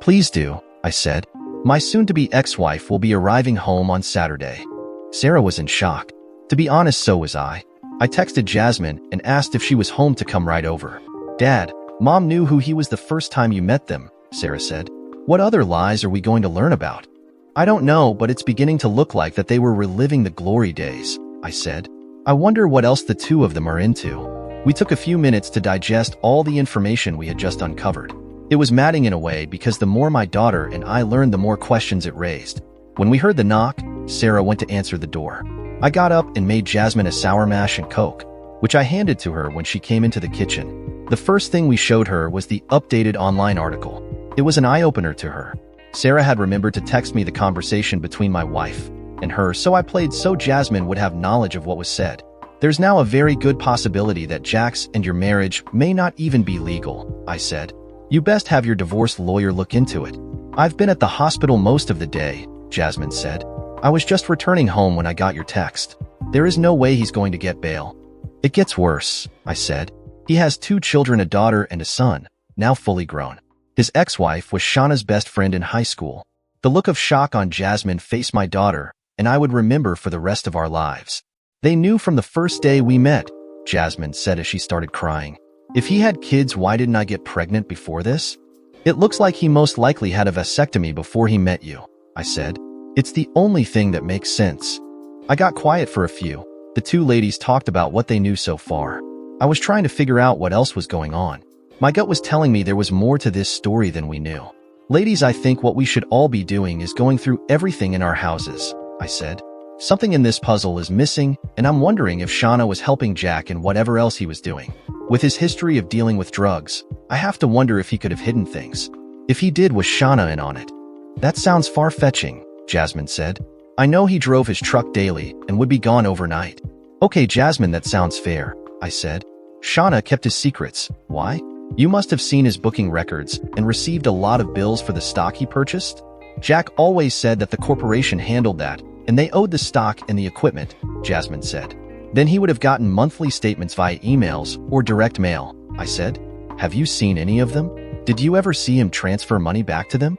"Please do," I said. "My soon-to-be ex-wife will be arriving home on Saturday." Sarah was in shock. To be honest, so was I. I texted Jasmine and asked if she was home to come right over. "Dad, Mom knew who he was the first time you met them," Sarah said. "What other lies are we going to learn about?" "I don't know, but it's beginning to look like that they were reliving the glory days," I said. "I wonder what else the two of them are into." We took a few minutes to digest all the information we had just uncovered. It was maddening in a way because the more my daughter and I learned, the more questions it raised. When we heard the knock, Sarah went to answer the door. I got up and made Jasmine a sour mash and Coke, which I handed to her when she came into the kitchen. The first thing we showed her was the updated online article. It was an eye-opener to her. Sarah had remembered to text me the conversation between my wife and her, so I played so Jasmine would have knowledge of what was said. "There's now a very good possibility that Jack's and your marriage may not even be legal," I said. "You best have your divorce lawyer look into it." "I've been at the hospital most of the day," Jasmine said. "I was just returning home when I got your text. There is no way he's going to get bail." "It gets worse," I said. "He has 2 children, a daughter and a son, now fully grown. His ex-wife was Shauna's best friend in high school." The look of shock on Jasmine's face, my daughter and I would remember for the rest of our lives. "They knew from the first day we met," Jasmine said as she started crying. "If he had kids, why didn't I get pregnant before this?" "It looks like he most likely had a vasectomy before he met you," I said. "It's the only thing that makes sense." I got quiet for a few. The two ladies talked about what they knew so far. I was trying to figure out what else was going on. My gut was telling me there was more to this story than we knew. "Ladies, I think what we should all be doing is going through everything in our houses," I said. "Something in this puzzle is missing, and I'm wondering if Shauna was helping Jack in whatever else he was doing. With his history of dealing with drugs, I have to wonder if he could have hidden things. If he did, was Shauna in on it?" "That sounds far-fetching," Jasmine said. "I know he drove his truck daily and would be gone overnight." "Okay, Jasmine, that sounds fair," I said. "Shauna kept his secrets. Why? You must have seen his booking records and received a lot of bills for the stock he purchased." "Jack always said that the corporation handled that, and they owed the stock and the equipment," Jasmine said. "Then he would have gotten monthly statements via emails or direct mail," I said. "Have you seen any of them? Did you ever see him transfer money back to them?"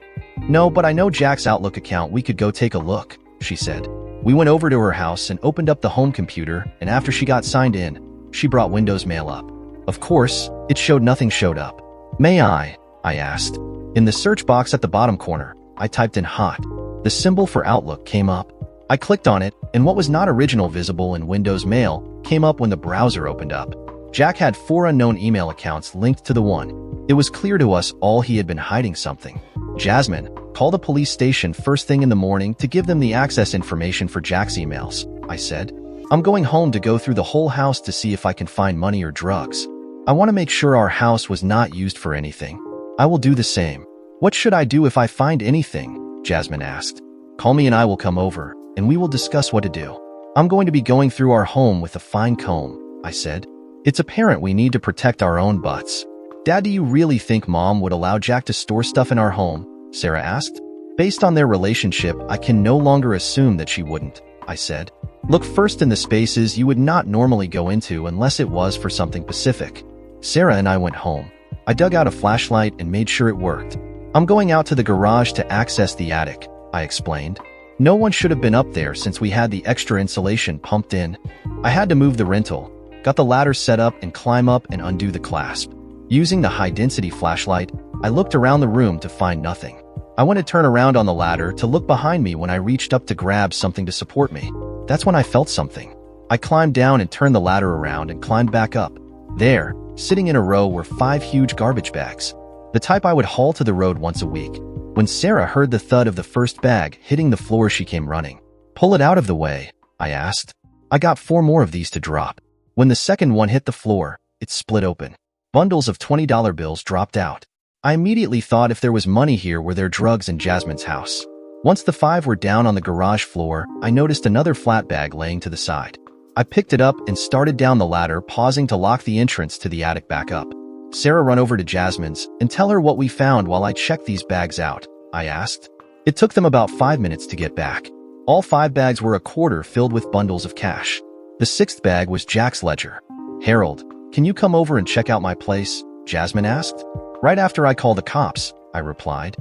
"No, but I know Jack's Outlook account. We could go take a look," she said. We went over to her house and opened up the home computer, and after she got signed in, she brought Windows Mail up. Of course, it showed nothing showed up. "May I asked. In the search box at the bottom corner, I typed in hot. The symbol for Outlook came up. I clicked on it, and what was not originally visible in Windows Mail came up when the browser opened up. Jack had 4 unknown email accounts linked to the one. It was clear to us all he had been hiding something. "Jasmine, call the police station first thing in the morning to give them the access information for Jack's emails," I said. "I'm going home to go through the whole house to see if I can find money or drugs. I want to make sure our house was not used for anything." "I will do the same." "What should I do if I find anything?" Jasmine asked. "Call me and I will come over, and we will discuss what to do." "I'm going to be going through our home with a fine comb," I said. "It's apparent we need to protect our own butts." Dad, do you really think Mom would allow Jack to store stuff in our home? Sarah asked. Based on their relationship, I can no longer assume that she wouldn't, I said. Look first in the spaces you would not normally go into unless it was for something specific. Sarah and I went home. I dug out a flashlight and made sure it worked. I'm going out to the garage to access the attic, I explained. No one should have been up there since we had the extra insulation pumped in. I had to move the rental, got the ladder set up and climb up and undo the clasp. Using the high-density flashlight, I looked around the room to find nothing. I went to turn around on the ladder to look behind me when I reached up to grab something to support me. That's when I felt something. I climbed down and turned the ladder around and climbed back up. There, sitting in a row, were 5 huge garbage bags, the type I would haul to the road once a week. When Sarah heard the thud of the first bag hitting the floor, she came running. Pull it out of the way, I asked. I got 4 more of these to drop. When the second one hit the floor, it split open. Bundles of $20 bills dropped out. I immediately thought if there was money here, were there drugs in Jasmine's house? Once the 5 were down on the garage floor, I noticed another flat bag laying to the side. I picked it up and started down the ladder, pausing to lock the entrance to the attic back up. Sarah, run over to Jasmine's and tell her what we found while I check these bags out, I asked. It took them about 5 minutes to get back. All 5 bags were a quarter filled with bundles of cash. The 6th bag was Jack's ledger. Harold, can you come over and check out my place? Jasmine asked. Right after I call the cops, I replied.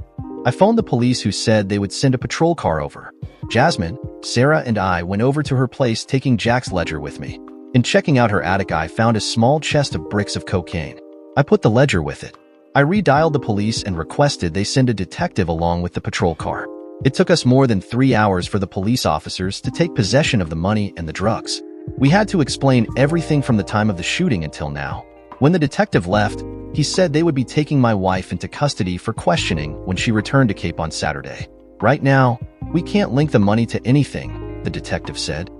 I phoned the police, who said they would send a patrol car over. Jasmine, Sarah, and I went over to her place, taking Jack's ledger with me. In checking out her attic, I found a small chest of bricks of cocaine. I put the ledger with it. I redialed the police and requested they send a detective along with the patrol car. It took us more than 3 hours for the police officers to take possession of the money and the drugs. We had to explain everything from the time of the shooting until now. When the detective left, he said they would be taking my wife into custody for questioning when she returned to Cape on Saturday. Right now, we can't link the money to anything, the detective said.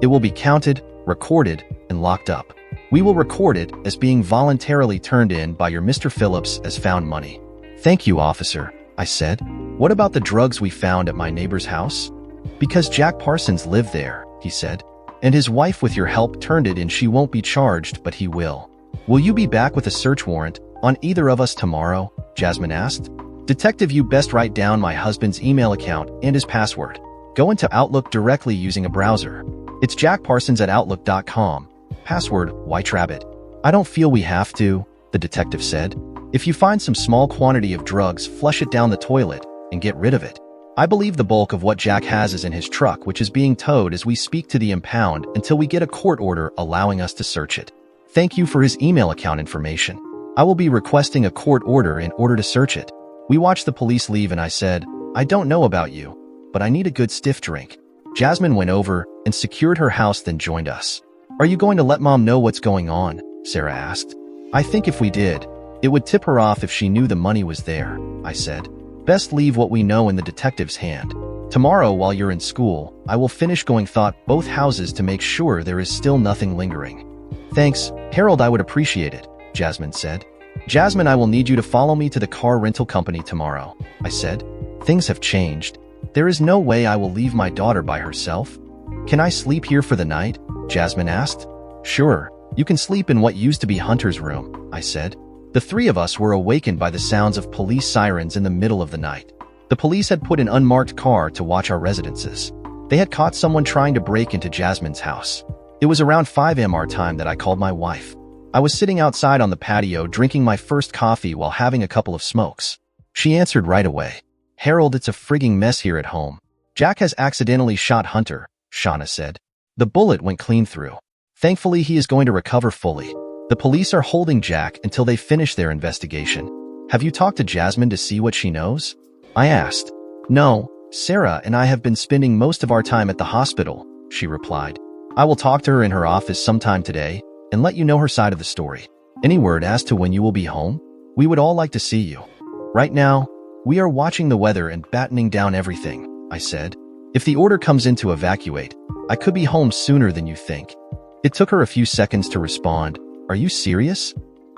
It will be counted, recorded, and locked up. We will record it as being voluntarily turned in by your Mr. Phillips as found money. Thank you, officer, I said. What about the drugs we found at my neighbor's house? Because Jack Parsons lived there, he said. And his wife, with your help, turned it in. She won't be charged, but he will. Will you be back with a search warrant on either of us tomorrow? Jasmine asked. Detective, you best write down my husband's email account and his password. Go into Outlook directly using a browser. It's jackparsons@outlook.com. Password, White Rabbit. I don't feel we have to, the detective said. If you find some small quantity of drugs, flush it down the toilet and get rid of it. I believe the bulk of what Jack has is in his truck, which is being towed as we speak to the impound until we get a court order allowing us to search it. Thank you for his email account information. I will be requesting a court order in order to search it. We watched the police leave and I said, I don't know about you, but I need a good stiff drink. Jasmine went over and secured her house, then joined us. Are you going to let Mom know what's going on? Sarah asked. I think if we did, it would tip her off if she knew the money was there, I said. Best leave what we know in the detective's hand. Tomorrow, while you're in school, I will finish going through both houses to make sure there is still nothing lingering. Thanks, Harold, I would appreciate it, Jasmine said. Jasmine, I will need you to follow me to the car rental company tomorrow, I said. Things have changed. There is no way I will leave my daughter by herself. Can I sleep here for the night? Jasmine asked. Sure, you can sleep in what used to be Hunter's room, I said. The 3 of us were awakened by the sounds of police sirens in the middle of the night. The police had put an unmarked car to watch our residences. They had caught someone trying to break into Jasmine's house. It was around 5 a.m. our time that I called my wife. I was sitting outside on the patio drinking my first coffee while having a couple of smokes. She answered right away. Harold, it's a frigging mess here at home. Jack has accidentally shot Hunter, Shauna said. The bullet went clean through. Thankfully, he is going to recover fully. The police are holding Jack until they finish their investigation. Have you talked to Jasmine to see what she knows? I asked. No, Sarah and I have been spending most of our time at the hospital, she replied. I will talk to her in her office sometime today and let you know her side of the story. Any word as to when you will be home? We would all like to see you. Right now, we are watching the weather and battening down everything, I said. If the order comes in to evacuate, I could be home sooner than you think. It took her a few seconds to respond. Are you serious?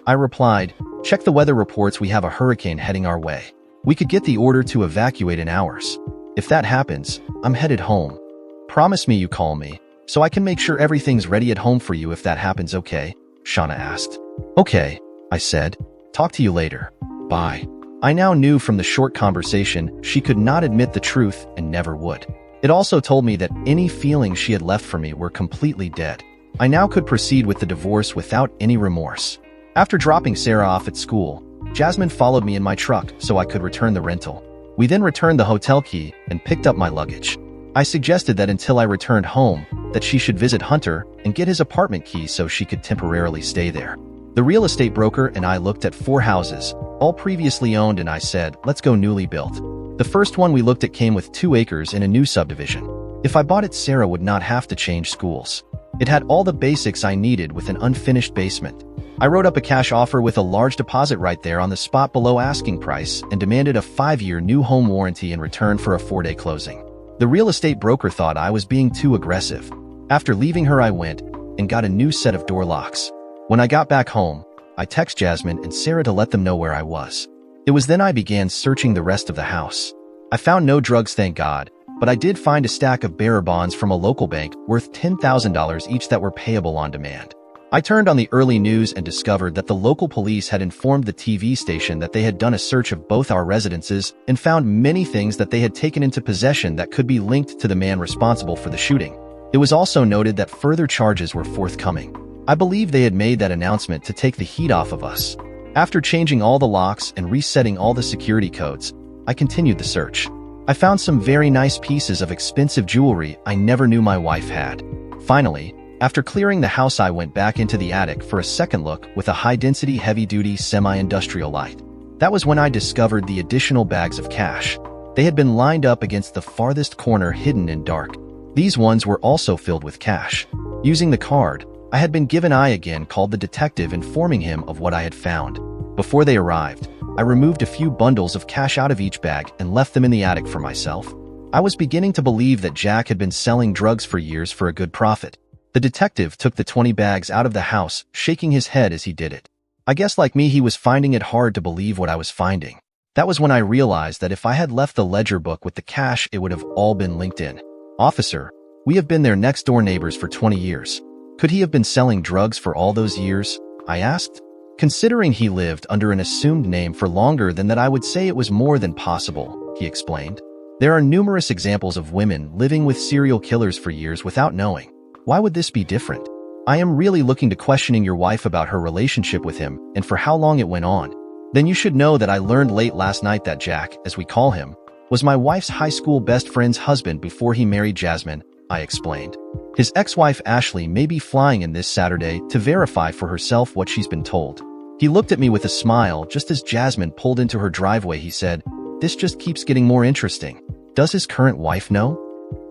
I replied, check the weather reports, we have a hurricane heading our way. We could get the order to evacuate in hours. If that happens, I'm headed home. Promise me you call me, so I can make sure everything's ready at home for you if that happens, okay? Shauna asked. Okay, I said. Talk Talk to you later. Bye. I now knew from the short conversation she could not admit the truth and never would. It also told me that any feelings she had left for me were completely dead. I now could proceed with the divorce without any remorse. After dropping Sarah off at school, Jasmine followed me in my truck so I could return the rental. We then returned the hotel key and picked up my luggage. I suggested that until I returned home, that she should visit Hunter and get his apartment key so she could temporarily stay there. The real estate broker and I looked at 4 houses, all previously owned, and I said, let's go newly built. The first one we looked at came with 2 acres in a new subdivision. If I bought it, Sarah would not have to change schools. It had all the basics I needed with an unfinished basement. I wrote up a cash offer with a large deposit right there on the spot below asking price and demanded a 5-year new home warranty in return for a 4-day closing. The real estate broker thought I was being too aggressive. After leaving her, I went and got a new set of door locks. When I got back home, I texted Jasmine and Sarah to let them know where I was. It was then I began searching the rest of the house. I found no drugs, thank God, but I did find a stack of bearer bonds from a local bank worth $10,000 each that were payable on demand. I turned on the early news and discovered that the local police had informed the TV station that they had done a search of both our residences and found many things that they had taken into possession that could be linked to the man responsible for the shooting. It was also noted that further charges were forthcoming. I believe they had made that announcement to take the heat off of us. After changing all the locks and resetting all the security codes, I continued the search. I found some very nice pieces of expensive jewelry I never knew my wife had. Finally, after clearing the house, I went back into the attic for a second look with a high-density, heavy-duty, semi-industrial light. That was when I discovered the additional bags of cash. They had been lined up against the farthest corner, hidden and dark. These ones were also filled with cash. Using the card, I had been given, I again called the detective, informing him of what I had found. Before they arrived, I removed a few bundles of cash out of each bag and left them in the attic for myself. I was beginning to believe that Jack had been selling drugs for years for a good profit. The detective took the 20 bags out of the house, shaking his head as he did it. I guess like me, he was finding it hard to believe what I was finding. That was when I realized that if I had left the ledger book with the cash, it would have all been linked in. Officer, we have been their next-door neighbors for 20 years. Could he have been selling drugs for all those years? I asked. Considering he lived under an assumed name for longer than that, I would say it was more than possible, he explained. There are numerous examples of women living with serial killers for years without knowing. Why would this be different? I am really looking to questioning your wife about her relationship with him and for how long it went on. Then you should know that I learned late last night that Jack, as we call him, was my wife's high school best friend's husband before he married Jasmine, I explained. His ex-wife Ashley may be flying in this Saturday to verify for herself what she's been told. He looked at me with a smile just as Jasmine pulled into her driveway. He said, "This just keeps getting more interesting. Does his current wife know?"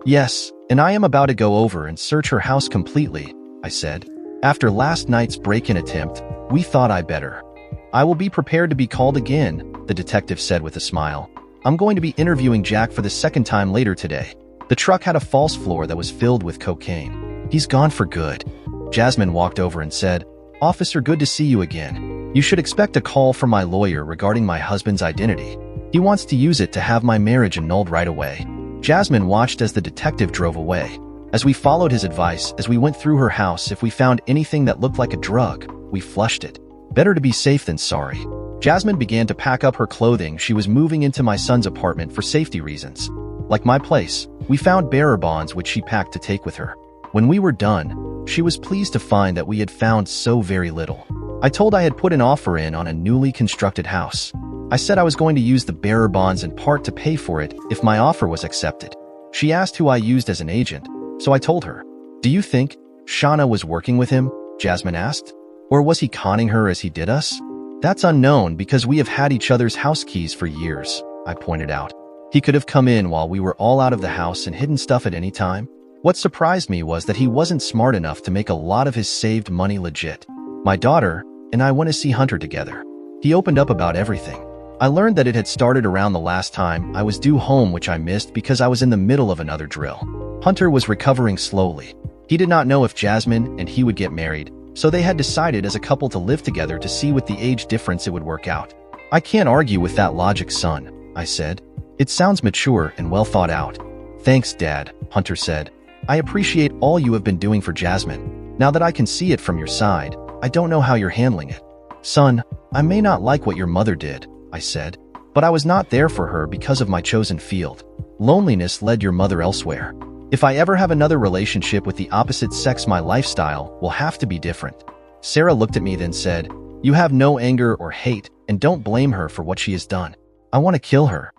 "Yes, and I am about to go over and search her house completely," I said. "After last night's break-in attempt, we thought I better." "I will be prepared to be called again," the detective said with a smile. "I'm going to be interviewing Jack for the second time later today." The truck had a false floor that was filled with cocaine. "He's gone for good." Jasmine walked over and said, "Officer, good to see you again. You should expect a call from my lawyer regarding my husband's identity. He wants to use it to have my marriage annulled right away." Jasmine watched as the detective drove away. As we followed his advice, as we went through her house, if we found anything that looked like a drug, we flushed it. Better to be safe than sorry. Jasmine began to pack up her clothing. She was moving into my son's apartment for safety reasons. Like my place, we found bearer bonds which she packed to take with her. When we were done, she was pleased to find that we had found so very little. I told I had put an offer in on a newly constructed house. I said I was going to use the bearer bonds in part to pay for it if my offer was accepted. She asked who I used as an agent, so I told her. "Do you think Shauna was working with him?" Jasmine asked. "Or was he conning her as he did us?" "That's unknown because we have had each other's house keys for years," I pointed out. "He could have come in while we were all out of the house and hidden stuff at any time." What surprised me was that he wasn't smart enough to make a lot of his saved money legit. "My daughter and I want to see Hunter together." He opened up about everything. I learned that it had started around the last time I was due home, which I missed because I was in the middle of another drill. Hunter was recovering slowly. He did not know if Jasmine and he would get married, so they had decided as a couple to live together to see with the age difference it would work out. "I can't argue with that logic, son," I said. "It sounds mature and well thought out." "Thanks, Dad," Hunter said. "I appreciate all you have been doing for Jasmine. Now that I can see it from your side, I don't know how you're handling it." "Son, I may not like what your mother did, I said, but I was not there for her because of my chosen field. Loneliness led your mother elsewhere. If I ever have another relationship with the opposite sex, my lifestyle will have to be different. Sarah looked at me then said, you have no anger or hate, and don't blame her for what she has done. I want to kill her.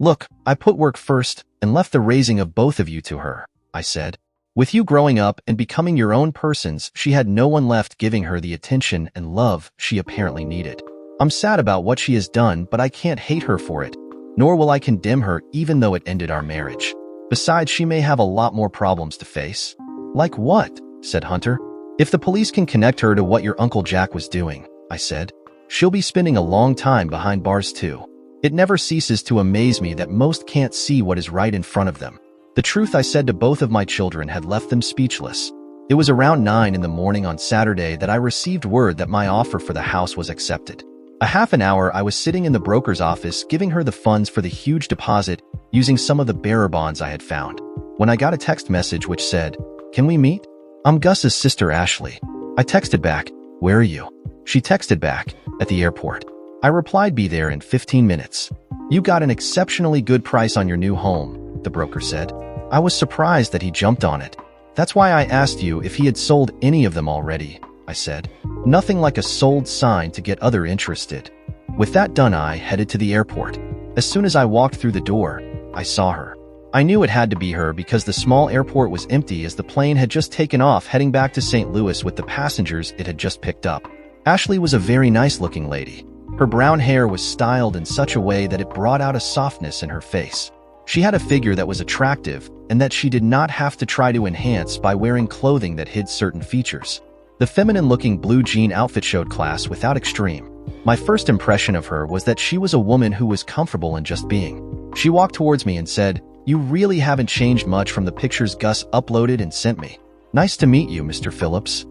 Look, I put work first and left the raising of both of you to her, I said. With you growing up and becoming your own persons, she had no one left giving her the attention and love she apparently needed. I'm sad about what she has done, but I can't hate her for it, nor will I condemn her even though it ended our marriage. Besides, she may have a lot more problems to face. Like what? Said Hunter. If the police can connect her to what your Uncle Jack was doing, I said, she'll be spending a long time behind bars too. It never ceases to amaze me that most can't see what is right in front of them. The truth I said to both of my children had left them speechless. It was around 9 in the morning on Saturday that I received word that my offer for the house was accepted. A half an hour I was sitting in the broker's office giving her the funds for the huge deposit using some of the bearer bonds I had found, when I got a text message which said, "Can we meet? I'm Gus's sister Ashley." I texted back, "Where are you?" She texted back, "At the airport." I replied, "Be there in 15 minutes. You got an exceptionally good price on your new home," the broker said. I was surprised that he jumped on it. "That's why I asked you if he had sold any of them already," I said. Nothing like a sold sign to get other interested. With that done, I headed to the airport. As soon as I walked through the door, I saw her. I knew it had to be her because the small airport was empty as the plane had just taken off heading back to St. Louis with the passengers it had just picked up. Ashley was a very nice-looking lady. Her brown hair was styled in such a way that it brought out a softness in her face. She had a figure that was attractive and that she did not have to try to enhance by wearing clothing that hid certain features. The feminine-looking blue jean outfit showed class without extreme. My first impression of her was that she was a woman who was comfortable in just being. She walked towards me and said, "You really haven't changed much from the pictures Gus uploaded and sent me. Nice to meet you, Mr. Phillips."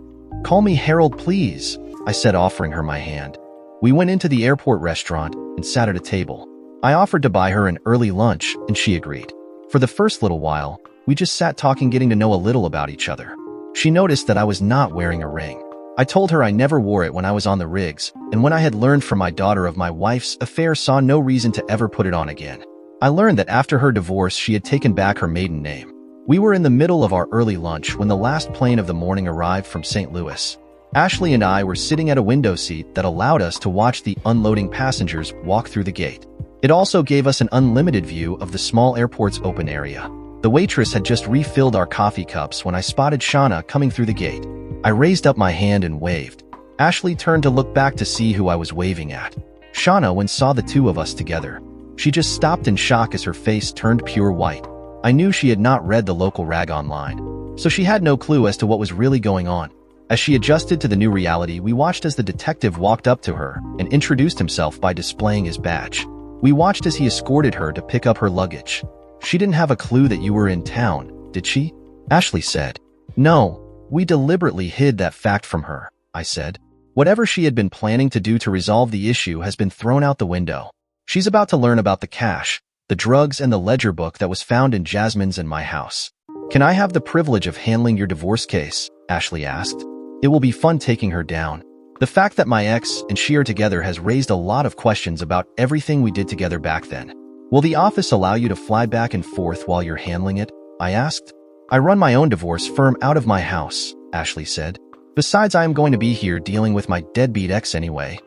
"Call me Harold, please," I said, offering her my hand. We went into the airport restaurant and sat at a table. I offered to buy her an early lunch, and she agreed. For the first little while, we just sat talking, getting to know a little about each other. She noticed that I was not wearing a ring. I told her I never wore it when I was on the rigs, and when I had learned from my daughter of my wife's affair, saw no reason to ever put it on again. I learned that after her divorce, she had taken back her maiden name. We were in the middle of our early lunch when the last plane of the morning arrived from St. Louis. Ashley and I were sitting at a window seat that allowed us to watch the unloading passengers walk through the gate. It also gave us an unlimited view of the small airport's open area. The waitress had just refilled our coffee cups when I spotted Shauna coming through the gate. I raised up my hand and waved. Ashley turned to look back to see who I was waving at. Shauna, when saw the two of us together, she just stopped in shock as her face turned pure white. I knew she had not read the local rag online, so she had no clue as to what was really going on. As she adjusted to the new reality, we watched as the detective walked up to her and introduced himself by displaying his badge. We watched as he escorted her to pick up her luggage. "She didn't have a clue that you were in town, did she?" Ashley said. "No, we deliberately hid that fact from her," I said. "Whatever she had been planning to do to resolve the issue has been thrown out the window. She's about to learn about the cash, the drugs, and the ledger book that was found in Jasmine's and my house." "Can I have the privilege of handling your divorce case?" Ashley asked. "It will be fun taking her down. The fact that my ex and she are together has raised a lot of questions about everything we did together back then." "Will the office allow you to fly back and forth while you're handling it?" I asked. "I run my own divorce firm out of my house," Ashley said. "Besides, I am going to be here dealing with my deadbeat ex anyway."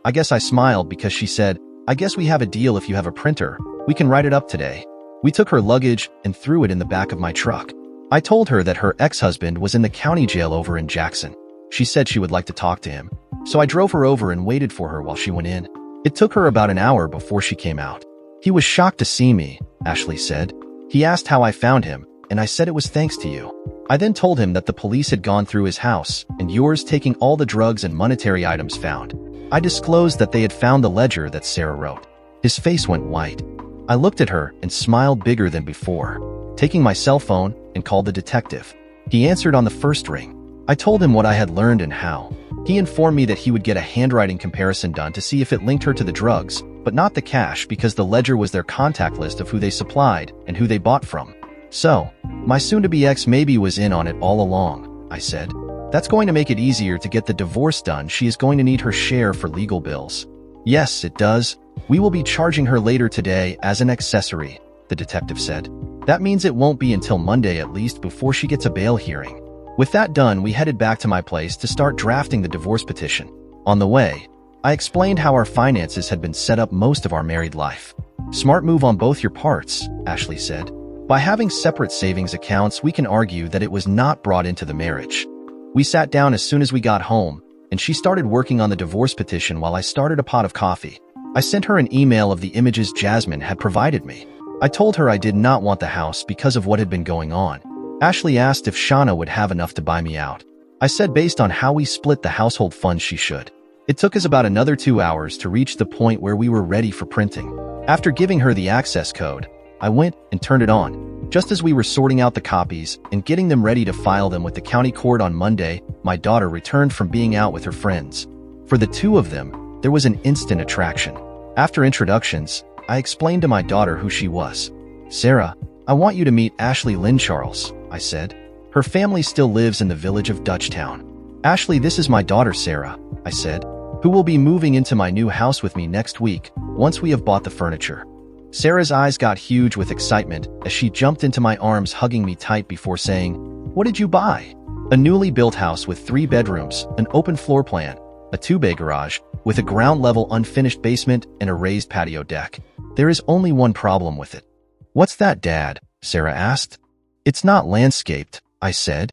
I guess I smiled because she said, "I guess we have a deal. If you have a printer, we can write it up today." We took her luggage and threw it in the back of my truck. I told her that her ex-husband was in the county jail over in Jackson. She said she would like to talk to him, so I drove her over and waited for her while she went in. It took her about an hour before she came out. "He was shocked to see me," Ashley said. "He asked how I found him, and I said it was thanks to you. I then told him that the police had gone through his house, and yours, taking all the drugs and monetary items found. I disclosed that they had found the ledger that Sarah wrote." His face went white. I looked at her and smiled bigger than before, taking my cell phone and called the detective. He answered on the first ring. I told him what I had learned and how. He informed me that he would get a handwriting comparison done to see if it linked her to the drugs, but not the cash, because the ledger was their contact list of who they supplied and who they bought from. "So, my soon-to-be ex maybe was in on it all along," I said. That's going to make it easier to get the divorce done. She is going to need her share for legal bills. Yes, it does. We will be charging her later today as an accessory, the detective said. That means it won't be until Monday at least before she gets a bail hearing. With that done, we headed back to my place to start drafting the divorce petition. On the way, I explained how our finances had been set up most of our married life. Smart move on both your parts, Ashley said. By having separate savings accounts, we can argue that it was not brought into the marriage. We sat down as soon as we got home, and she started working on the divorce petition while I started a pot of coffee. I sent her an email of the images Jasmine had provided me. I told her I did not want the house because of what had been going on. Ashley asked if Shauna would have enough to buy me out. I said based on how we split the household funds she should. It took us about another 2 hours to reach the point where we were ready for printing. After giving her the access code, I went and turned it on. Just as we were sorting out the copies and getting them ready to file them with the county court on Monday, my daughter returned from being out with her friends. For the two of them, there was an instant attraction. After introductions, I explained to my daughter who she was. Sarah, I want you to meet Ashley Lynn Charles, I said. Her family still lives in the village of Dutchtown. Ashley, this is my daughter Sarah, I said, who will be moving into my new house with me next week once we have bought the furniture. Sarah's eyes got huge with excitement as she jumped into my arms, hugging me tight before saying, "What did you buy?" A newly built house with 3 bedrooms, an open floor plan, a 2-bay garage, with a ground-level unfinished basement and a raised patio deck. There is only one problem with it. What's that, Dad? Sarah asked. It's not landscaped, I said.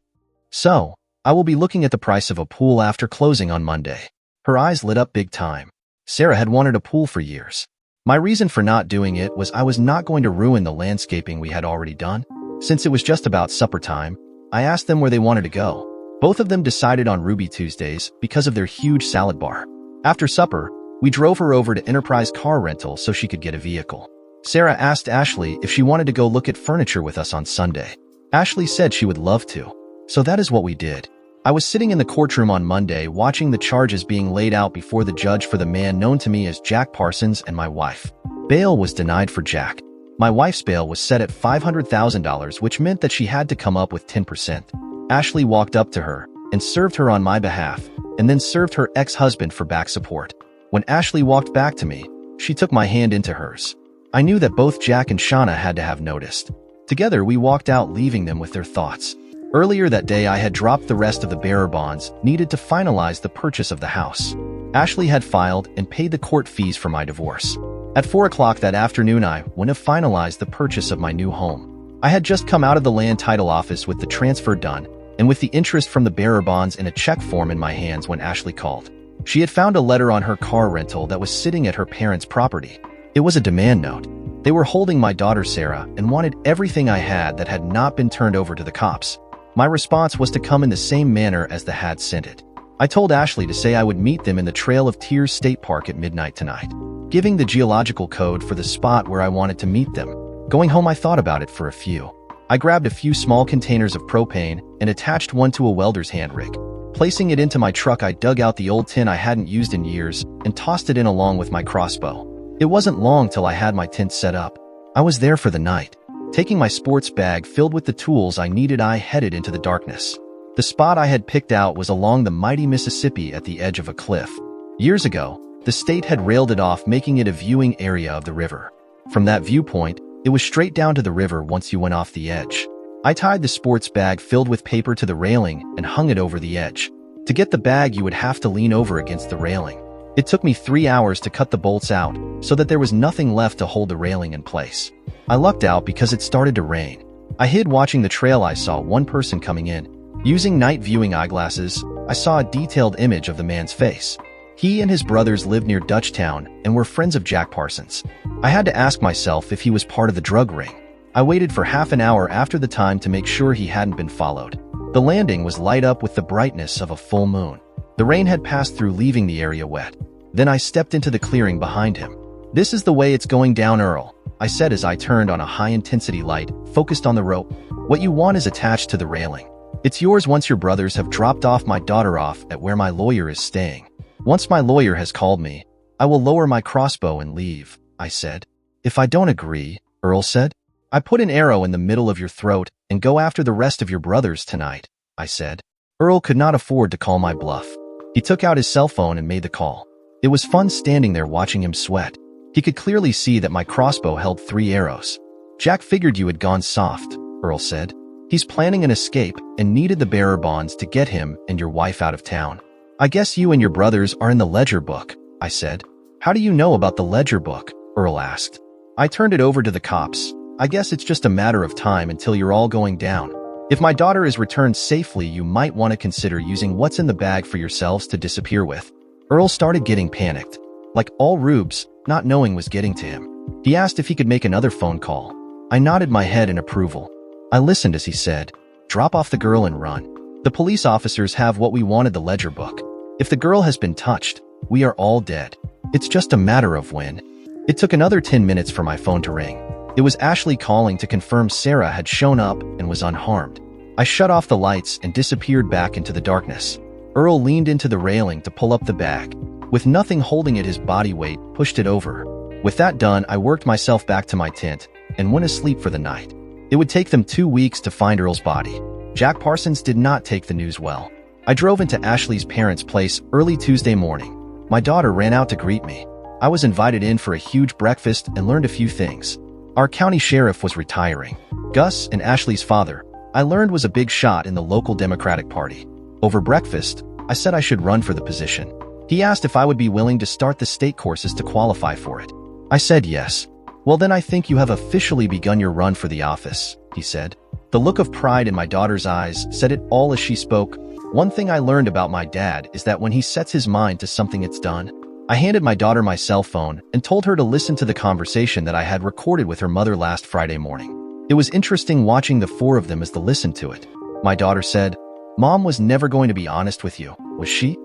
So, I will be looking at the price of a pool after closing on Monday. Her eyes lit up big time. Sarah had wanted a pool for years. My reason for not doing it was I was not going to ruin the landscaping we had already done. Since it was just about supper time, I asked them where they wanted to go. Both of them decided on Ruby Tuesdays because of their huge salad bar. After supper, we drove her over to Enterprise Car Rental so she could get a vehicle. Sarah asked Ashley if she wanted to go look at furniture with us on Sunday. Ashley said she would love to. So that is what we did. I was sitting in the courtroom on Monday watching the charges being laid out before the judge for the man known to me as Jack Parsons and my wife. Bail was denied for Jack. My wife's bail was set at $500,000, which meant that she had to come up with 10%. Ashley walked up to her and served her on my behalf, and then served her ex-husband for back support. When Ashley walked back to me, she took my hand into hers. I knew that both Jack and Shauna had to have noticed. Together, we walked out, leaving them with their thoughts. Earlier that day, I had dropped the rest of the bearer bonds needed to finalize the purchase of the house. Ashley had filed and paid the court fees for my divorce. At 4 o'clock that afternoon, I would have finalized the purchase of my new home. I had just come out of the land title office with the transfer done and with the interest from the bearer bonds in a check form in my hands when Ashley called. She had found a letter on her car rental that was sitting at her parents' property. It was a demand note. They were holding my daughter Sarah and wanted everything I had that had not been turned over to the cops. My response was to come in the same manner as the had sent it. I told Ashley to say I would meet them in the Trail of Tears State Park at midnight tonight, giving the geological code for the spot where I wanted to meet them. Going home, I thought about it for a few. I grabbed a few small containers of propane and attached one to a welder's hand rig. Placing it into my truck, I dug out the old tin I hadn't used in years and tossed it in along with my crossbow. It wasn't long till I had my tent set up. I was there for the night. Taking my sports bag filled with the tools I needed, I headed into the darkness. The spot I had picked out was along the mighty Mississippi at the edge of a cliff. Years ago, the state had railed it off, making it a viewing area of the river. From that viewpoint, it was straight down to the river once you went off the edge. I tied the sports bag filled with paper to the railing and hung it over the edge. To get the bag, you would have to lean over against the railing. It took me 3 hours to cut the bolts out so that there was nothing left to hold the railing in place. I lucked out because it started to rain. I hid watching the trail. I saw one person coming in. Using night viewing eyeglasses, I saw a detailed image of the man's face. He and his brothers lived near Dutchtown and were friends of Jack Parsons. I had to ask myself if he was part of the drug ring. I waited for half an hour after the time to make sure he hadn't been followed. The landing was light up with the brightness of a full moon. The rain had passed through, leaving the area wet. Then I stepped into the clearing behind him. "This is the way it's going down, Earl," I said as I turned on a high-intensity light, focused on the rope. "What you want is attached to the railing. It's yours once your brothers have dropped off my daughter off at where my lawyer is staying. Once my lawyer has called me, I will lower my crossbow and leave," I said. "If I don't agree," Earl said, "I put an arrow in the middle of your throat and go after the rest of your brothers tonight," I said. Earl could not afford to call my bluff. He took out his cell phone and made the call. It was fun standing there watching him sweat. He could clearly see that my crossbow held 3 arrows. "Jack figured you had gone soft," Earl said. "He's planning an escape and needed the bearer bonds to get him and your wife out of town." "I guess you and your brothers are in the ledger book," I said. "How do you know about the ledger book?" Earl asked. "I turned it over to the cops. I guess it's just a matter of time until you're all going down. If my daughter is returned safely, you might want to consider using what's in the bag for yourselves to disappear with." Earl started getting panicked. Like all rubes, not knowing was getting to him. He asked if he could make another phone call. I nodded my head in approval. I listened as he said, "Drop off the girl and run. The police officers have what we wanted, the ledger book. If the girl has been touched, we are all dead. It's just a matter of when." It took another 10 minutes for my phone to ring. It was Ashley calling to confirm Sarah had shown up and was unharmed. I shut off the lights and disappeared back into the darkness. Earl leaned into the railing to pull up the bag. With nothing holding it, his body weight pushed it over. With that done, I worked myself back to my tent and went asleep for the night. It would take them 2 weeks to find Earl's body. Jack Parsons did not take the news well. I drove into Ashley's parents' place early Tuesday morning. My daughter ran out to greet me. I was invited in for a huge breakfast and learned a few things. Our county sheriff was retiring. Gus, and Ashley's father, I learned was a big shot in the local Democratic Party. Over breakfast, I said I should run for the position. He asked if I would be willing to start the state courses to qualify for it. I said yes. "Well, then I think you have officially begun your run for the office," he said. The look of pride in my daughter's eyes said it all as she spoke. "One thing I learned about my dad is that when he sets his mind to something, it's done." I handed my daughter my cell phone and told her to listen to the conversation that I had recorded with her mother last Friday morning. It was interesting watching the 4 of them as they listened to it. My daughter said, "Mom was never going to be honest with you, was she?"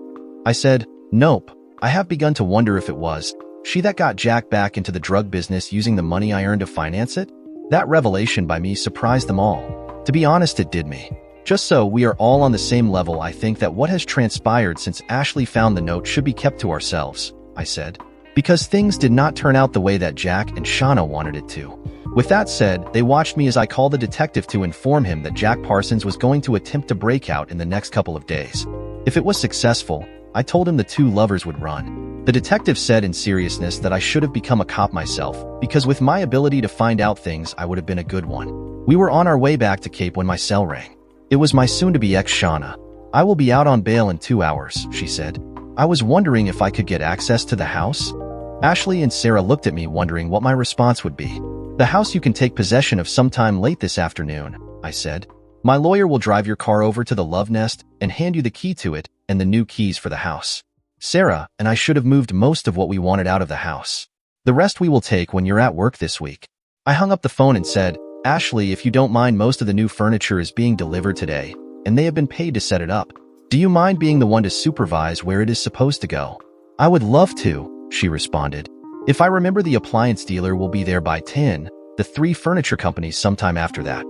I said, "Nope. I have begun to wonder if it was she that got Jack back into the drug business using the money I earned to finance it." That revelation by me surprised them all. To be honest, it did me. Just so we are all on the same level, I think that what has transpired since Ashley found the note should be kept to ourselves, I said, because things did not turn out the way that Jack and Shauna wanted it to. With that said, they watched me as I called the detective to inform him that Jack Parsons was going to attempt to break out in the next couple of days. If it was successful, I told him the 2 lovers would run. The detective said in seriousness that I should have become a cop myself, because with my ability to find out things, I would have been a good one. We were on our way back to Cape when my cell rang. It was my soon-to-be ex Shauna. "I will be out on bail in 2 hours, she said. I was wondering if I could get access to the house. Ashley and Sarah looked at me wondering what my response would be. "The house you can take possession of sometime late this afternoon," I said. "My lawyer will drive your car over to the Love Nest and hand you the key to it and the new keys for the house. Sarah and I should have moved most of what we wanted out of the house. The rest we will take when you're at work this week." I hung up the phone and said, "Ashley, if you don't mind, most of the new furniture is being delivered today, and they have been paid to set it up. Do you mind being the one to supervise where it is supposed to go?" "I would love to," she responded. "If I remember, the appliance dealer will be there by 10, the 3 furniture companies sometime after that."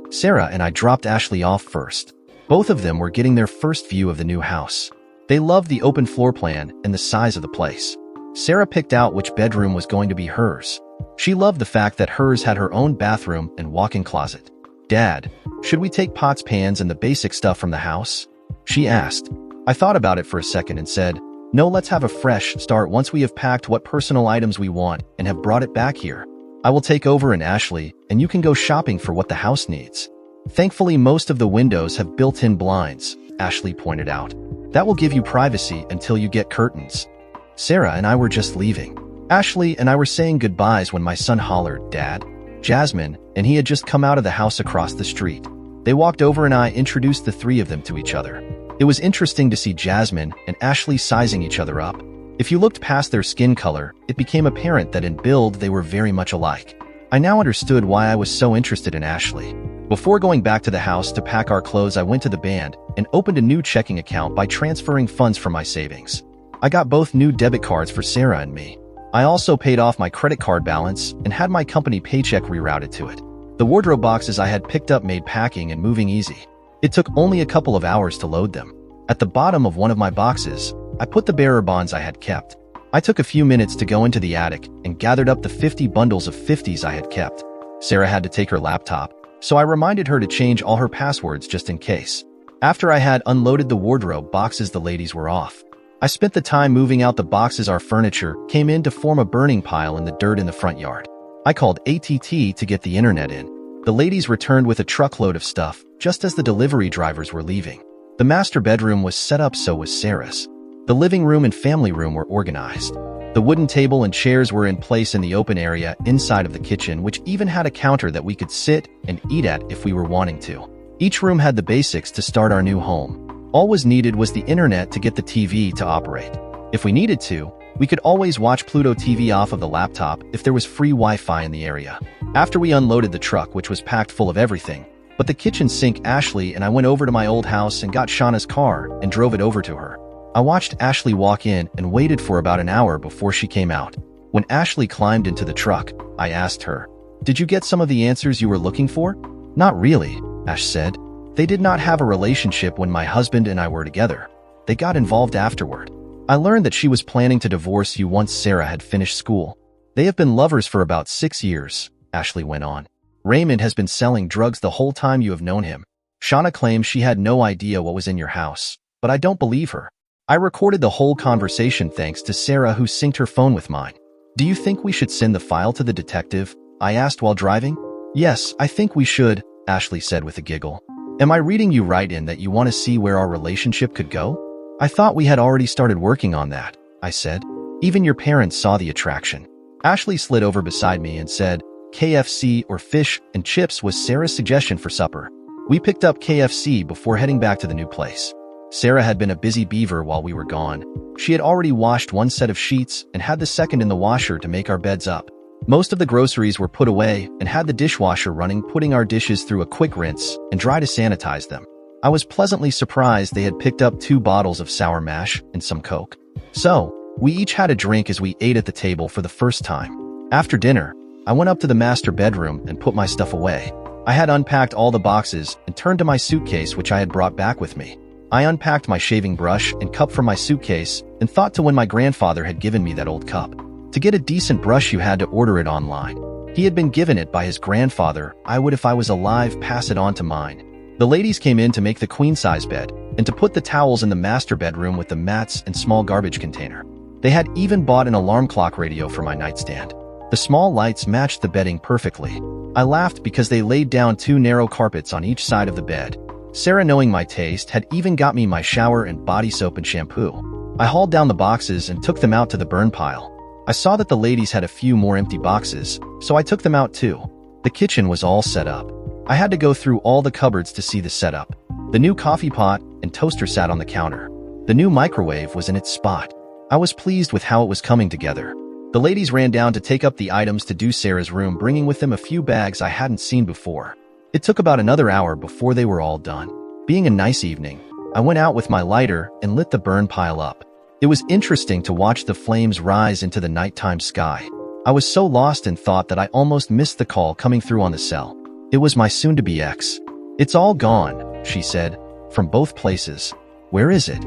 Sarah and I dropped Ashley off first. Both of them were getting their first view of the new house. They loved the open floor plan and the size of the place. Sarah picked out which bedroom was going to be hers. She loved the fact that hers had her own bathroom and walk-in closet. "Dad, should we take pots, pans, and the basic stuff from the house?" she asked. I thought about it for a second and said, "No, let's have a fresh start once we have packed what personal items we want and have brought it back here. I will take over in Ashley, and you can go shopping for what the house needs." "Thankfully, most of the windows have built-in blinds," Ashley pointed out. "That will give you privacy until you get curtains." Sarah and I were just leaving. Ashley and I were saying goodbyes when my son hollered, "Dad." Jasmine, and he had just come out of the house across the street. They walked over and I introduced the 3 of them to each other. It was interesting to see Jasmine and Ashley sizing each other up. If you looked past their skin color, it became apparent that in build they were very much alike. I now understood why I was so interested in Ashley. Before going back to the house to pack our clothes, I went to the band and opened a new checking account by transferring funds from my savings. I got both new debit cards for Sarah and me. I also paid off my credit card balance and had my company paycheck rerouted to it. The wardrobe boxes I had picked up made packing and moving easy. It took only a couple of hours to load them. At the bottom of one of my boxes, I put the bearer bonds I had kept. I took a few minutes to go into the attic and gathered up the 50 bundles of 50s I had kept. Sarah had to take her laptop, so I reminded her to change all her passwords just in case. After I had unloaded the wardrobe boxes, the ladies were off. I spent the time moving out the boxes. Our furniture came in to form a burning pile in the dirt in the front yard. I called ATT to get the internet in. The ladies returned with a truckload of stuff, just as the delivery drivers were leaving. The master bedroom was set up, so was Sarah's. The living room and family room were organized. The wooden table and chairs were in place in the open area inside of the kitchen, which even had a counter that we could sit and eat at if we were wanting to. Each room had the basics to start our new home. All was needed was the internet to get the TV to operate. If we needed to, we could always watch Pluto TV off of the laptop if there was free Wi-Fi in the area. After we unloaded the truck, which was packed full of everything, but the kitchen sink, Ashley and I went over to my old house and got Shauna's car and drove it over to her. I watched Ashley walk in and waited for about an hour before she came out. When Ashley climbed into the truck, I asked her, "Did you get some of the answers you were looking for?" "Not really," Ash said. "They did not have a relationship when my husband and I were together. They got involved afterward. I learned that she was planning to divorce you once Sarah had finished school. They have been lovers for about 6 years," Ashley went on. "Raymond has been selling drugs the whole time you have known him. Shauna claims she had no idea what was in your house, but I don't believe her. I recorded the whole conversation thanks to Sarah, who synced her phone with mine." "Do you think we should send the file to the detective?" I asked while driving. "Yes, I think we should," Ashley said with a giggle. "Am I reading you right in that you want to see where our relationship could go?" "I thought we had already started working on that," I said. "Even your parents saw the attraction." Ashley slid over beside me and said, "KFC or fish and chips was Sarah's suggestion for supper." We picked up KFC before heading back to the new place. Sarah had been a busy beaver while we were gone. She had already washed one set of sheets and had the second in the washer to make our beds up. Most of the groceries were put away and had the dishwasher running, putting our dishes through a quick rinse and dry to sanitize them. I was pleasantly surprised they had picked up 2 bottles of sour mash and some Coke. So, we each had a drink as we ate at the table for the first time. After dinner, I went up to the master bedroom and put my stuff away. I had unpacked all the boxes and turned to my suitcase, which I had brought back with me. I unpacked my shaving brush and cup from my suitcase and thought to when my grandfather had given me that old cup. To get a decent brush, you had to order it online. He had been given it by his grandfather. I would, if I was alive, pass it on to mine. The ladies came in to make the queen-size bed and to put the towels in the master bedroom with the mats and small garbage container. They had even bought an alarm clock radio for my nightstand. The small lights matched the bedding perfectly. I laughed because they laid down 2 narrow carpets on each side of the bed. Sarah, knowing my taste, had even got me my shower and body soap and shampoo. I hauled down the boxes and took them out to the burn pile. I saw that the ladies had a few more empty boxes, so I took them out too. The kitchen was all set up. I had to go through all the cupboards to see the setup. The new coffee pot and toaster sat on the counter. The new microwave was in its spot. I was pleased with how it was coming together. The ladies ran down to take up the items to do Sarah's room, bringing with them a few bags I hadn't seen before. It took about another hour before they were all done. Being a nice evening, I went out with my lighter and lit the burn pile up. It was interesting to watch the flames rise into the nighttime sky. I was so lost in thought that I almost missed the call coming through on the cell. It was my soon-to-be ex. "It's all gone," she said, "from both places." "Where is it?"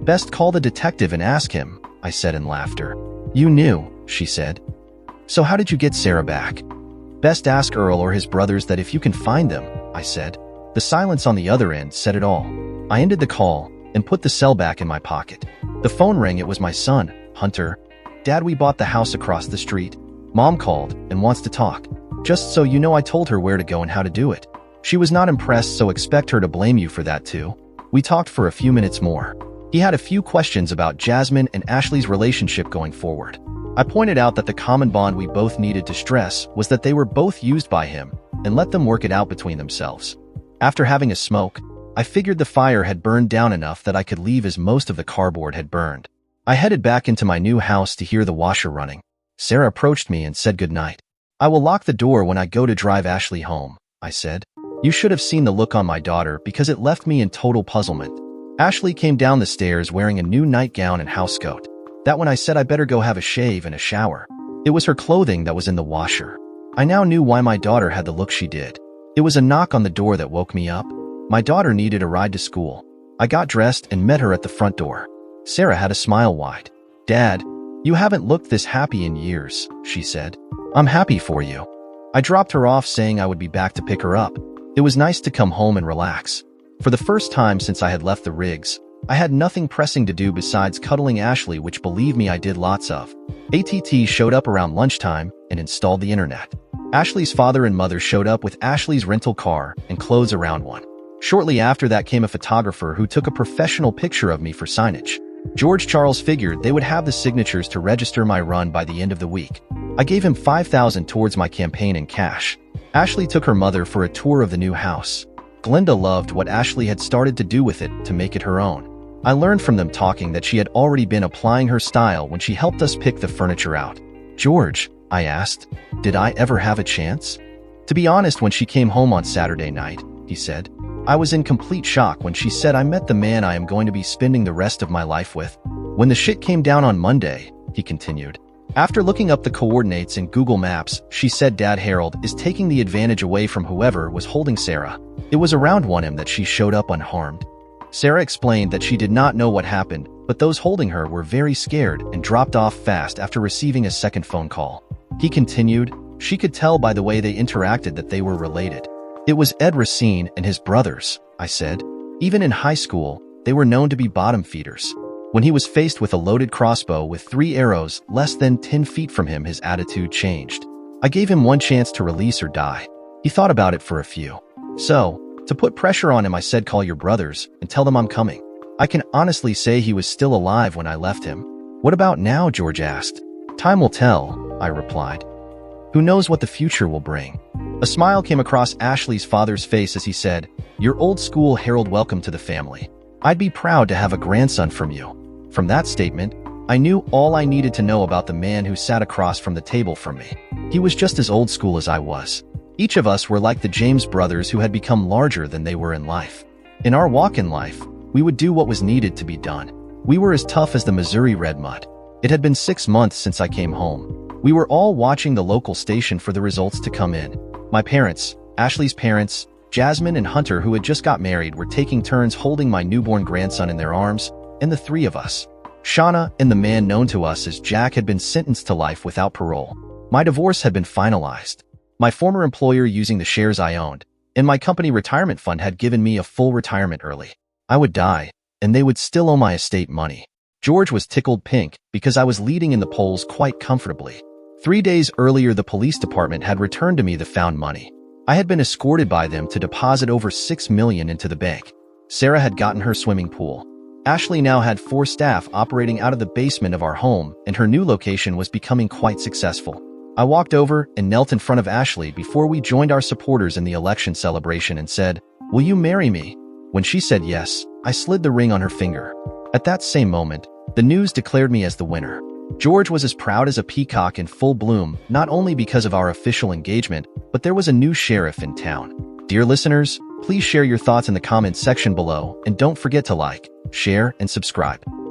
"Best call the detective and ask him," I said in laughter. "You knew," she said. "So how did you get Sarah back?" "Best ask Earl or his brothers that if you can find them," I said. The silence on the other end said it all. I ended the call and put the cell back in my pocket. The phone rang. It was my son, Hunter. "Dad, we bought the house across the street. Mom called and wants to talk. Just so you know, I told her where to go and how to do it. She was not impressed, so expect her to blame you for that too." We talked for a few minutes more. He had a few questions about Jasmine and Ashley's relationship going forward. I pointed out that the common bond we both needed to stress was that they were both used by him and let them work it out between themselves. After having a smoke, I figured the fire had burned down enough that I could leave as most of the cardboard had burned. I headed back into my new house to hear the washer running. Sarah approached me and said goodnight. "I will lock the door when I go to drive Ashley home," I said. You should have seen the look on my daughter because it left me in total puzzlement. Ashley came down the stairs wearing a new nightgown and housecoat. That when I said I better go have a shave and a shower. It was her clothing that was in the washer. I now knew why my daughter had the look she did. It was a knock on the door that woke me up. My daughter needed a ride to school. I got dressed and met her at the front door. Sarah had a smile wide. "Dad, you haven't looked this happy in years," she said. "I'm happy for you." I dropped her off saying I would be back to pick her up. It was nice to come home and relax. For the first time since I had left the rigs, I had nothing pressing to do besides cuddling Ashley, which believe me I did lots of. ATT showed up around lunchtime and installed the internet. Ashley's father and mother showed up with Ashley's rental car and clothes around one. Shortly after that came a photographer who took a professional picture of me for signage. George Charles figured they would have the signatures to register my run by the end of the week. I gave him $5,000 towards my campaign in cash. Ashley took her mother for a tour of the new house. Glenda loved what Ashley had started to do with it to make it her own. I learned from them talking that she had already been applying her style when she helped us pick the furniture out. George, I asked, did I ever have a chance? To be honest, when she came home on Saturday night, he said, I was in complete shock when she said I met the man I am going to be spending the rest of my life with. When the shit came down on Monday, he continued. After looking up the coordinates in Google Maps, she said Dad Harold is taking the advantage away from whoever was holding Sarah. It was around 1 a.m. that she showed up unharmed. Sarah explained that she did not know what happened, but those holding her were very scared and dropped off fast after receiving a second phone call. He continued, she could tell by the way they interacted that they were related. It was Ed Racine and his brothers, I said. Even in high school, they were known to be bottom feeders. When he was faced with a loaded crossbow with 3 arrows less than 10 feet from him, his attitude changed. I gave him one chance to release or die. He thought about it for a few. So, to put pressure on him, I said call your brothers and tell them I'm coming. I can honestly say he was still alive when I left him. What about now? George asked. Time will tell, I replied. Who knows what the future will bring? A smile came across Ashley's father's face as he said, your old school Harold, welcome to the family. I'd be proud to have a grandson from you. From that statement, I knew all I needed to know about the man who sat across from the table from me. He was just as old school as I was. Each of us were like the James brothers who had become larger than they were in life. In our walk in life, we would do what was needed to be done. We were as tough as the Missouri red mud. It had been 6 months since I came home. We were all watching the local station for the results to come in. My parents, Ashley's parents, Jasmine and Hunter, who had just got married, were taking turns holding my newborn grandson in their arms, and the 3 of us. Shauna and the man known to us as Jack had been sentenced to life without parole. My divorce had been finalized. My former employer using the shares I owned, and my company retirement fund had given me a full retirement early. I would die, and they would still owe my estate money. George was tickled pink because I was leading in the polls quite comfortably. 3 days earlier, the police department had returned to me the found money. I had been escorted by them to deposit over $6 million into the bank. Sarah had gotten her swimming pool. Ashley now had 4 staff operating out of the basement of our home, and her new location was becoming quite successful. I walked over and knelt in front of Ashley before we joined our supporters in the election celebration and said, will you marry me? When she said yes, I slid the ring on her finger. At that same moment, the news declared me as the winner. George was as proud as a peacock in full bloom, not only because of our official engagement, but there was a new sheriff in town. Dear listeners, please share your thoughts in the comments section below, and don't forget to like, share, and subscribe.